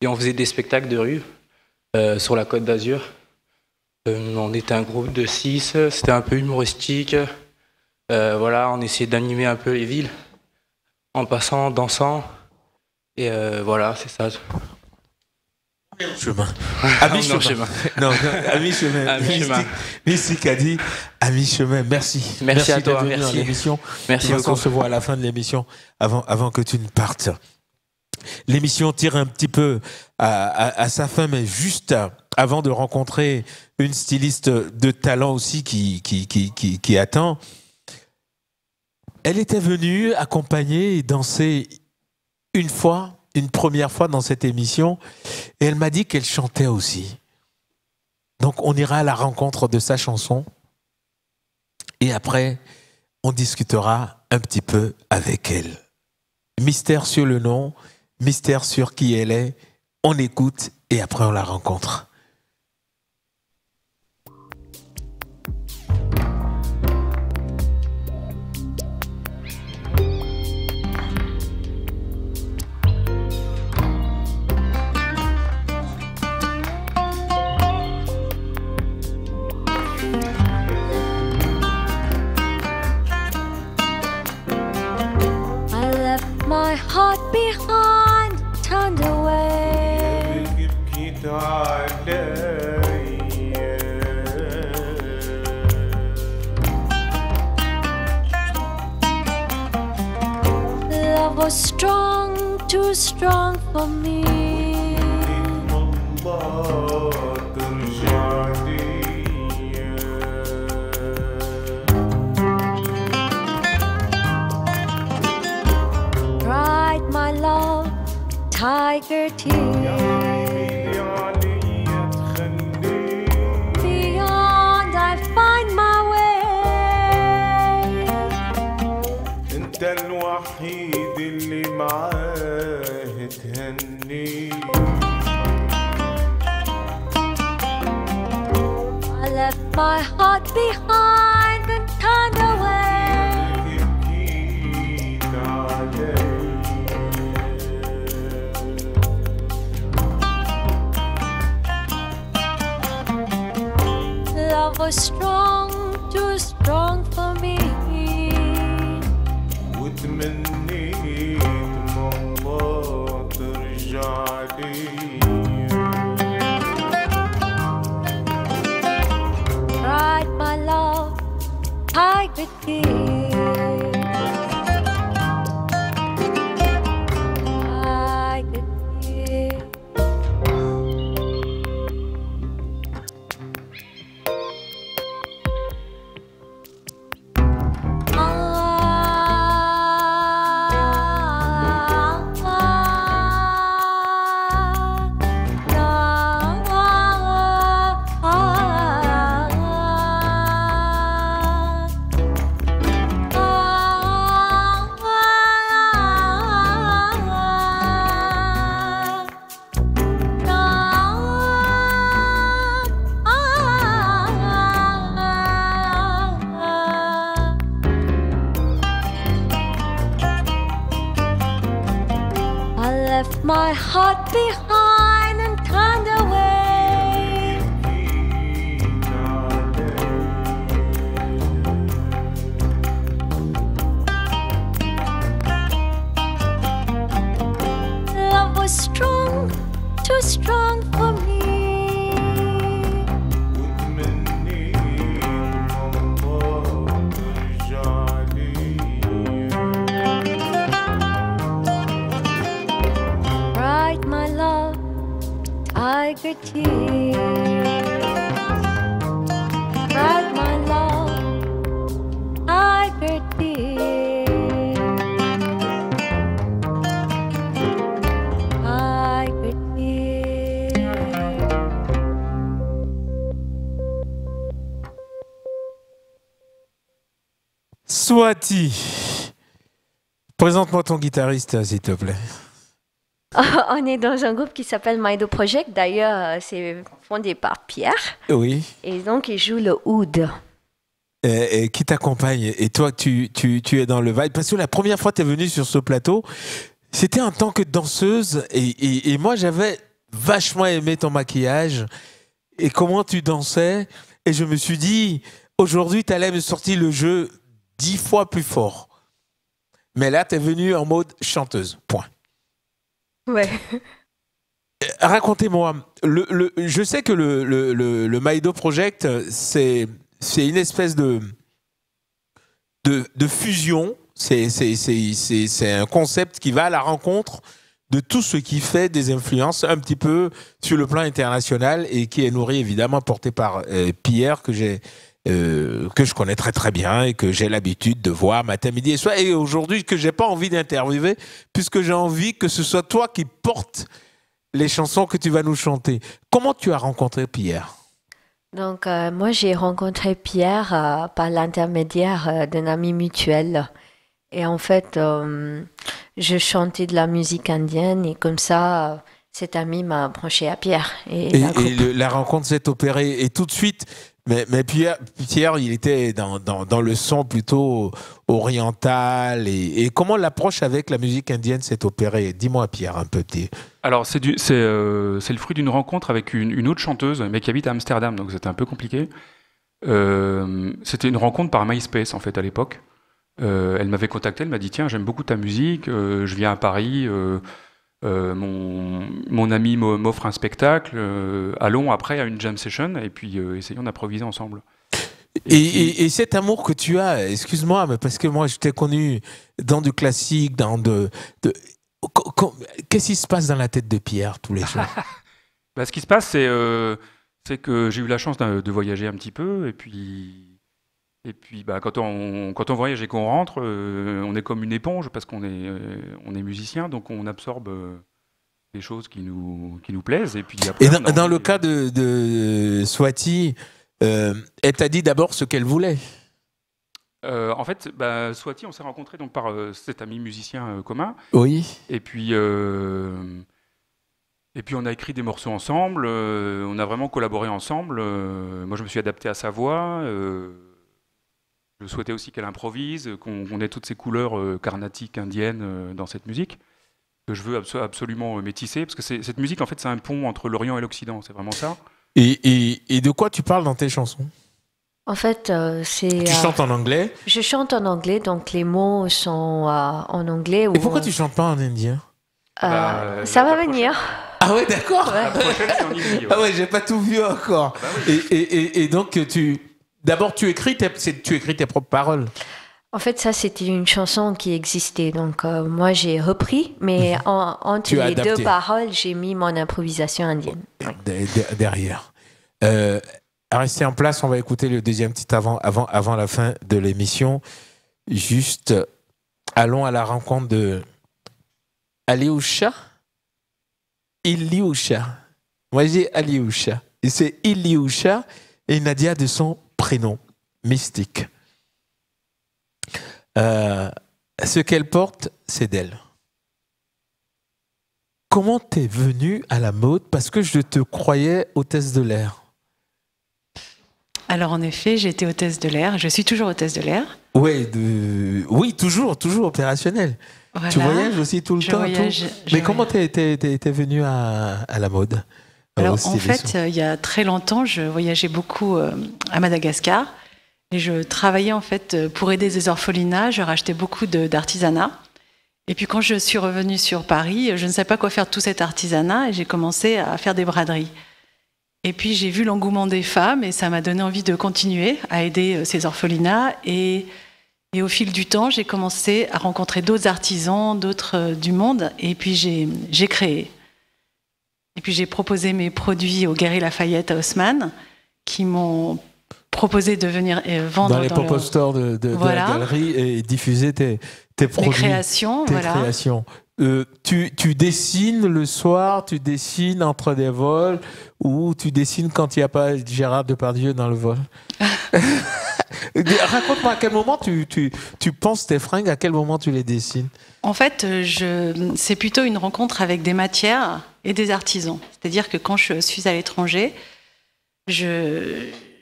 et on faisait des spectacles de rue sur la Côte d'Azur. On était un groupe de 6, c'était un peu humoristique. Voilà, on essayait d'animer un peu les villes en passant, dansant. Et voilà, c'est ça. Chemin. À mi-chemin. Non, à mi-chemin. À mi-chemin. Mystique a dit à mi-chemin. Merci. Merci à toi. d'être venu Merci. dans l'émission. Merci De toute façon, beaucoup. on se voit à la fin de l'émission avant que tu ne partes. L'émission tire un petit peu à sa fin, mais juste avant de rencontrer une styliste de talent aussi qui attend. Elle était venue accompagner et danser une première fois dans cette émission, et elle m'a dit qu'elle chantait aussi. Donc on ira à la rencontre de sa chanson, et après on discutera un petit peu avec elle. Mystère sur le nom, mystère sur qui elle est, on écoute et après on la rencontre. I left my heart behind, turned away. Love was strong, too strong for me. Pride, my love, tiger tears. Beyond I find my way. انت الوحيد اللي معاه تهني. I left my heart behind and turned away. Love was strong, too strong for me. وتمنيت ماما ترجع لي. Cried my love, tiger tears. Tiger tears. I left my heart behind and turned away. Love was strong, too strong for me. Bright, my love, tiger tears. Bright, my love, tiger tears. Tiger tears. Swati, présente-moi ton guitariste, s'il te plaît. On est dans un groupe qui s'appelle Maido Project. D'ailleurs, c'est fondé par Pierre. Oui. Et donc, il joue le oud. Et qui t'accompagne. Et toi, tu es dans le vibe. Parce que la première fois que tu es venue sur ce plateau, c'était en tant que danseuse. Et moi, j'avais vachement aimé ton maquillage et comment tu dansais. Et je me suis dit, aujourd'hui, tu allais me sortir le jeu 10 fois plus fort. Mais là, tu es venue en mode chanteuse. Point. Ouais. racontez-moi. Je sais que le Maido Project, c'est une espèce de fusion. C'est un concept qui va à la rencontre de tout ce qui fait des influences un petit peu sur le plan international et qui est nourri évidemment porté par Pierre que je connais très très bien et que j'ai l'habitude de voir matin, midi et soir, et aujourd'hui que j'ai pas envie d'interviewer puisque j'ai envie que ce soit toi qui portes les chansons que tu vas nous chanter. Comment tu as rencontré Pierre ? Donc, moi, j'ai rencontré Pierre par l'intermédiaire d'un ami mutuel. Et en fait, je chantais de la musique indienne et comme ça, cet ami m'a branché à Pierre. Et la rencontre s'est opérée et tout de suite, mais Pierre, il était dans le son plutôt oriental. Et comment l'approche avec la musique indienne s'est opérée ? Dis-moi, Pierre, un peu. Alors, c'est le fruit d'une rencontre avec une autre chanteuse, mais qui habite à Amsterdam, donc c'était un peu compliqué. C'était une rencontre par MySpace, en fait, à l'époque. Elle m'avait contacté, elle m'a dit tiens, j'aime beaucoup ta musique, je viens à Paris, mon ami m'offre un spectacle, allons après à une jam session et puis essayons d'improviser ensemble. Et cet amour que tu as, excuse-moi, mais parce que moi je t'ai connu dans du classique, qu'est-ce qui se passe dans la tête de Pierre tous les jours? Ce qui se passe, c'est que j'ai eu la chance de voyager un petit peu et puis quand on voyage et qu'on rentre, on est comme une éponge parce qu'on est musicien, donc on absorbe des choses qui nous plaisent. Et puis après, dans le cas de Swati, elle t'a dit d'abord ce qu'elle voulait. En fait, Swati, on s'est rencontrés donc par cet ami musicien commun. Oui. Et puis on a écrit des morceaux ensemble. On a vraiment collaboré ensemble. Moi, je me suis adapté à sa voix. Je souhaitais aussi qu'elle improvise, qu'on ait toutes ces couleurs carnatiques indiennes dans cette musique, que je veux absolument métisser, parce que cette musique, en fait, c'est un pont entre l'Orient et l'Occident, c'est vraiment ça. Et de quoi tu parles dans tes chansons ? En fait, c'est... Tu chantes en anglais ? Je chante en anglais, donc les mots sont en anglais. Et pourquoi tu chantes pas en indien ? Ça va venir. Ah ouais, d'accord. La prochaine, c'est en hindi. Ah ouais, j'ai pas tout vu encore. Bah oui. Et donc, d'abord, tu écris tes propres paroles. En fait, ça, c'était une chanson qui existait. Donc, moi, j'ai repris, mais entre les deux paroles, j'ai mis mon improvisation indienne. Derrière. Restez en place, on va écouter le deuxième titre avant la fin de l'émission. Juste, allons à la rencontre de Aliusha. Iliusha. Moi, j'ai Aliusha. Et c'est Iliusha et Nadia de son prénom mystique. Ce qu'elle porte, c'est d'elle. Comment t'es venue à la mode? Parce que je te croyais hôtesse de l'air. Alors en effet, j'ai été hôtesse de l'air. Je suis toujours hôtesse de l'air. Oui, toujours opérationnelle. Voilà. Tu voyages aussi tout le temps. Mais comment t'es venue à la mode? Alors en fait, il y a très longtemps, je voyageais beaucoup à Madagascar et je travaillais en fait pour aider des orphelinats. Je rachetais beaucoup d'artisanat. Et puis quand je suis revenue sur Paris, je ne savais pas quoi faire de tout cet artisanat et j'ai commencé à faire des braderies. Et puis j'ai vu l'engouement des femmes et ça m'a donné envie de continuer à aider ces orphelinats. Et au fil du temps, j'ai commencé à rencontrer d'autres artisans, d'autres du monde. Et puis j'ai créé. Et puis j'ai proposé mes produits aux Galeries Lafayette à Haussmann, qui m'ont proposé de venir vendre dans les pop-up stores de la galerie et diffuser tes produits. Mes créations, tes créations. Tu dessines le soir, tu dessines entre des vols, ou tu dessines quand il n'y a pas Gérard Depardieu dans le vol? Raconte-moi à quel moment tu penses tes fringues, à quel moment tu les dessines? En fait, c'est plutôt une rencontre avec des matières et des artisans. C'est-à-dire que quand je suis à l'étranger,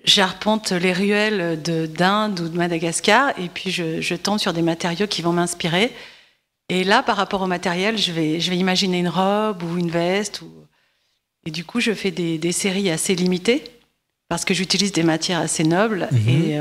j'arpente les ruelles d'Inde ou de Madagascar et puis je tombe sur des matériaux qui vont m'inspirer. Et là, par rapport au matériel, je vais imaginer une robe ou une veste. Et du coup, je fais des séries assez limitées parce que j'utilise des matières assez nobles. Et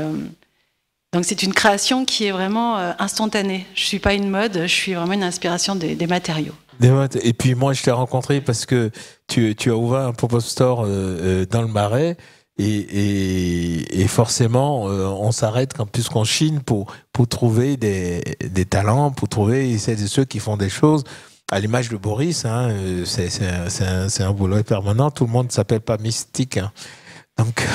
donc, c'est une création qui est vraiment instantanée. Je ne suis pas une mode, je suis vraiment une inspiration des matériaux. Et puis moi, je t'ai rencontré parce que tu as ouvert un pop-up store dans le Marais. Et forcément, on s'arrête puisqu'on chine pour trouver des talents, pour trouver celles et ceux qui font des choses. À l'image de Boris, hein, c'est un boulot permanent. Tout le monde ne s'appelle pas Mystique. Hein. Donc,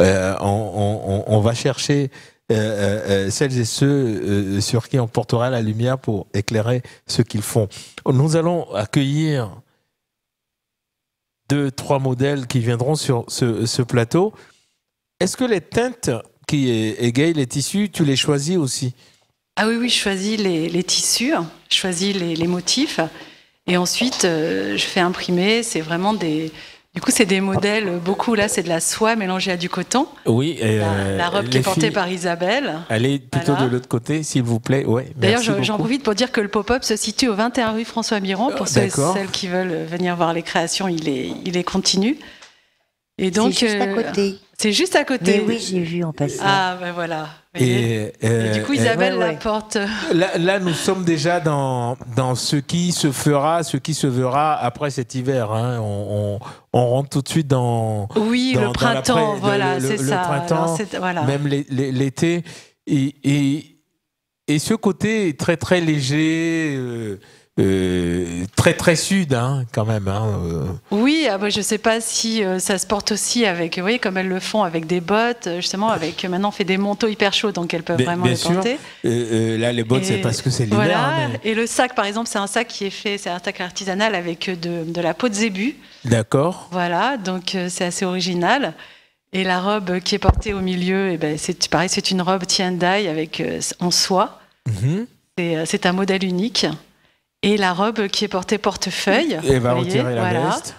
on va chercher celles et ceux sur qui on portera la lumière pour éclairer ce qu'ils font. Nous allons accueillir 2-3 modèles qui viendront sur ce plateau. Est-ce que les teintes qui égayent les tissus, tu les choisis aussi? Ah oui, je choisis les tissus, je choisis les motifs, et ensuite je fais imprimer. C'est vraiment c'est des modèles, beaucoup là, c'est de la soie mélangée à du coton. Oui. La robe qui est portée par Isabelle. Allez plutôt de l'autre côté, s'il vous plaît. Ouais, d'ailleurs, j'en profite pour dire que le pop-up se situe au 21 rue François Miron. Pour ceux et celles qui veulent venir voir les créations, il est continu. Et donc, c'est juste à côté. C'est juste à côté. Mais oui, j'ai vu en passant. Ah, ben voilà. Et du coup, Isabelle la porte. Là, nous sommes déjà dans ce qui se fera, ce qui se verra après cet hiver. Hein. On rentre tout de suite dans. Oui, le printemps, voilà, c'est ça. Le printemps, alors, voilà. même l'été. Et ce côté très, très léger. Très très sud hein, quand même. Hein, Oui, je ne sais pas si ça se porte aussi avec, vous voyez, comme elles le font avec des bottes, justement, maintenant on fait des manteaux hyper chauds, donc elles peuvent vraiment les porter. Là, les bottes, c'est parce que c'est l'hiver. Voilà. Mais... Et le sac, par exemple, c'est un sac qui est fait, c'est un sac artisanal avec de la peau de zébu. D'accord. Voilà, donc c'est assez original. Et la robe qui est portée au milieu, c'est pareil, c'est une robe tie-and-dye avec en soie. Mm-hmm. C'est un modèle unique. Et la robe qui est portée portefeuille. Et elle va retirer la veste.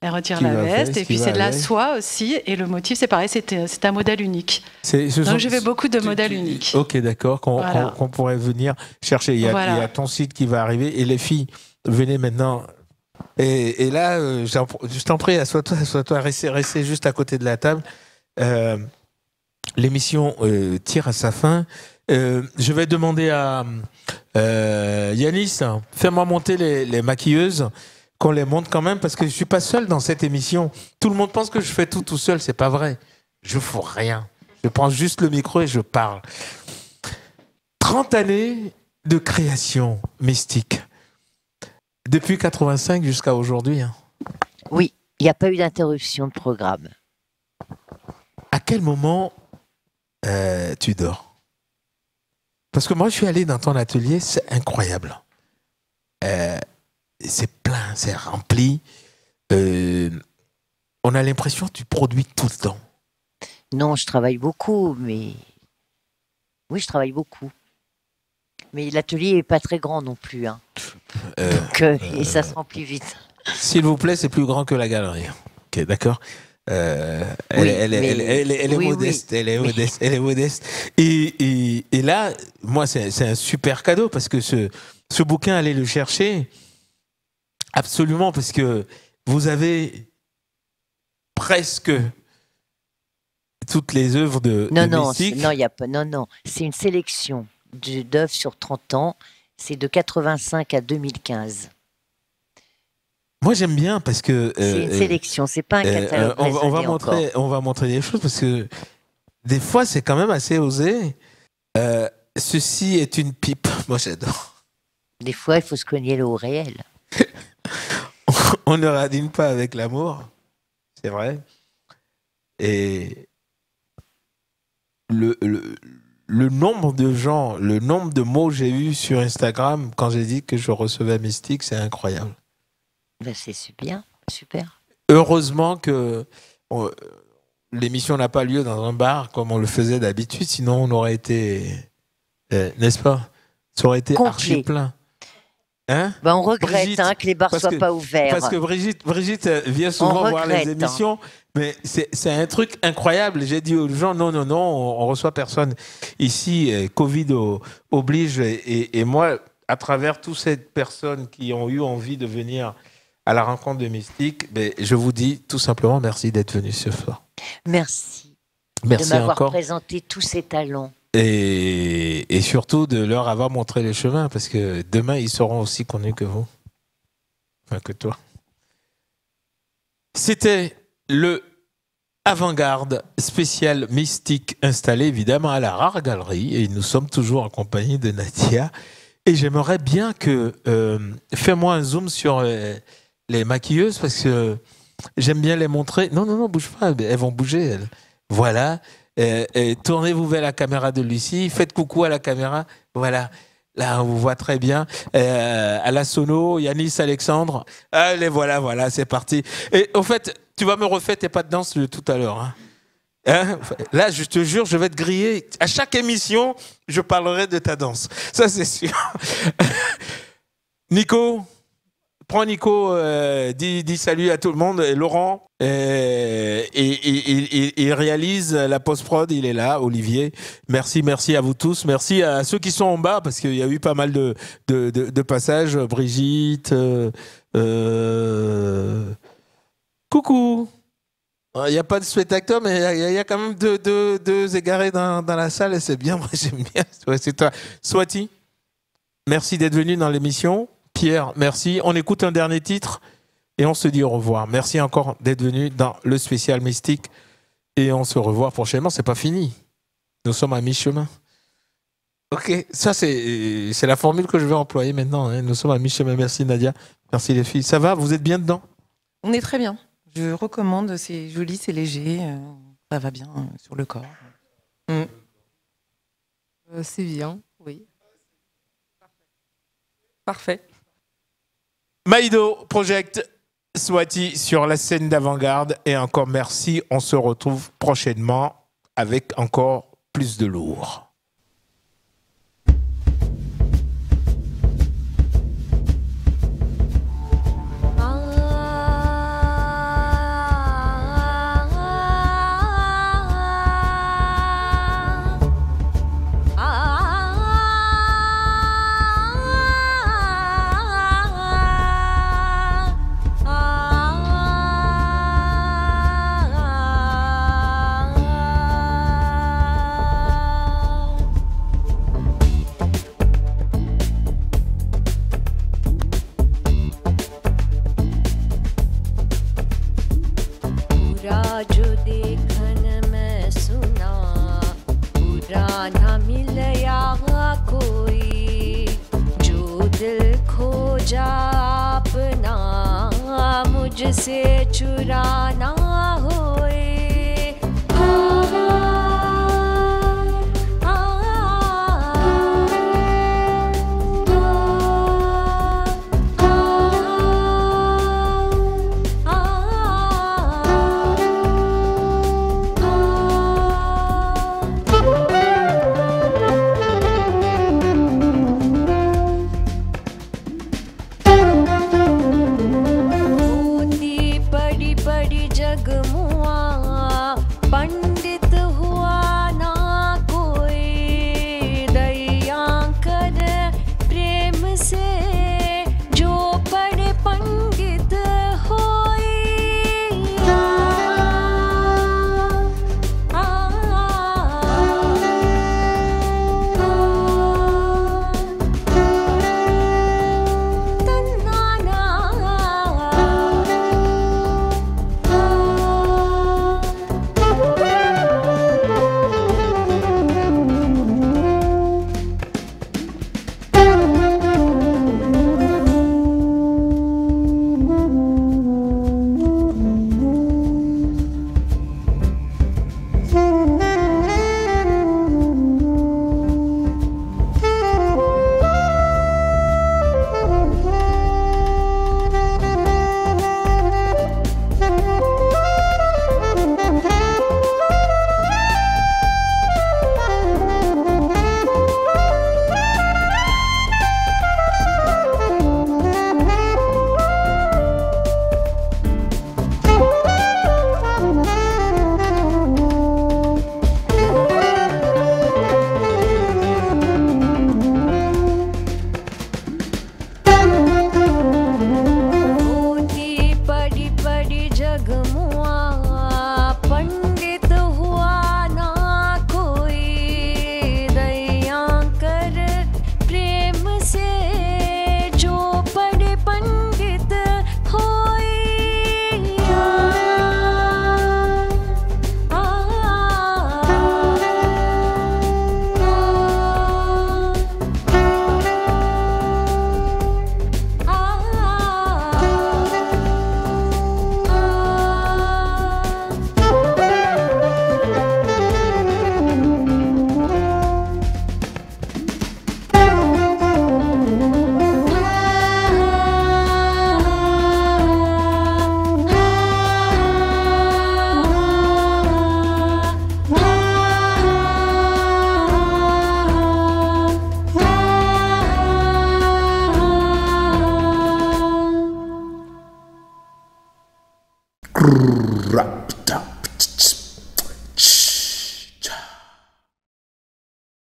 Elle retire la veste. Et puis c'est de la soie aussi. Et le motif, c'est pareil, c'est un modèle unique. Donc je fais beaucoup de modèles uniques. Ok, d'accord, qu'on pourrait venir chercher. Il y a ton site qui va arriver. Et les filles, venez maintenant. Et là, je t'en prie, assois-toi, restez juste à côté de la table. L'émission tire à sa fin. Je vais demander à Yanis, fais-moi monter les maquilleuses, qu'on les monte quand même, parce que je suis pas seul dans cette émission. Tout le monde pense que je fais tout seul, c'est pas vrai. Je fais rien. Je prends juste le micro et je parle. 30 années de création mystique. Depuis 85 jusqu'à aujourd'hui. Hein. Oui, il n'y a pas eu d'interruption de programme. À quel moment tu dors? Parce que moi, je suis allé dans ton atelier, c'est incroyable. C'est plein, c'est rempli. On a l'impression que tu produis tout le temps. Non, je travaille beaucoup, mais... Oui, je travaille beaucoup. Mais l'atelier n'est pas très grand non plus. Hein. Et ça se remplit vite. S'il vous plaît, c'est plus grand que la galerie. Ok, d'accord. Elle est modeste, elle est modeste. Et là, moi, c'est un super cadeau parce que ce bouquin, allez le chercher absolument parce que vous avez presque toutes les œuvres de Mystique. Non, il y a pas. Non, c'est une sélection d'œuvres sur 30 ans. C'est de 85 à 2015. Moi, j'aime bien parce que... c'est une sélection, c'est pas un catalogue. On va montrer des choses parce que des fois, c'est quand même assez osé. Ceci est une pipe. Moi, j'adore. Des fois, il faut se cogner le haut réel. On ne radine pas avec l'amour. C'est vrai. Et le nombre de gens, le nombre de mots que j'ai eu sur Instagram quand j'ai dit que je recevais Mystique, c'est incroyable. C'est super. Heureusement que l'émission n'a pas lieu dans un bar comme on le faisait d'habitude, sinon on aurait été, n'est-ce pas? Ça aurait été archi plein. Hein? On regrette que les bars ne soient pas ouverts. Parce que Brigitte vient souvent voir les émissions, mais c'est un truc incroyable. J'ai dit aux gens, non, on reçoit personne ici, Covid oblige, et moi, à travers toutes ces personnes qui ont eu envie de venir à la rencontre de Mystique, je vous dis tout simplement merci d'être venu ce soir. Merci de m'avoir encore présenté tous ces talents. Et surtout de leur avoir montré le chemin, parce que demain, ils seront aussi connus que vous. Enfin, que toi. C'était le Avant-Garde spécial mystique installé évidemment à la Rare Galerie et nous sommes toujours accompagnés de Nadia. Et j'aimerais bien que... fais-moi un zoom sur les maquilleuses parce que j'aime bien les montrer. Non, bouge pas, elles vont bouger. Elles. Voilà. Et tournez-vous vers la caméra de Lucie. Faites coucou à la caméra. Voilà. Là, on vous voit très bien. À la sono, Yanis, Alexandre. Allez, voilà, c'est parti. Et au fait, tu vas me refaire tes pas de danse de tout à l'heure. Hein? Là, je te jure, je vais te griller. À chaque émission, je parlerai de ta danse. Ça, c'est sûr. Nico, prends Nico, dis salut à tout le monde. Et Laurent, il réalise la post-prod, il est là, Olivier. Merci à vous tous. Merci à ceux qui sont en bas, parce qu'il y a eu pas mal de passages. Brigitte, coucou. Il n'y a pas de spectateur, mais il y a quand même deux égarés dans la salle et c'est bien, moi j'aime bien. Ouais, c'est toi. Swati, merci d'être venu dans l'émission. Pierre, merci. On écoute un dernier titre et on se dit au revoir. Merci encore d'être venu dans le spécial mystique et on se revoit prochainement. C'est pas fini. Nous sommes à mi-chemin. Ok, ça c'est la formule que je vais employer maintenant. Hein. Nous sommes à mi-chemin. Merci Nadia. Merci les filles. Ça va? Vous êtes bien dedans? On est très bien. Je recommande, c'est joli, c'est léger, ça va bien sur le corps. C'est bien, oui. Parfait. Maïdo Project, Swati sur la scène d'Avant-Garde et encore merci. On se retrouve prochainement avec encore plus de lourd. मुझसे चुराना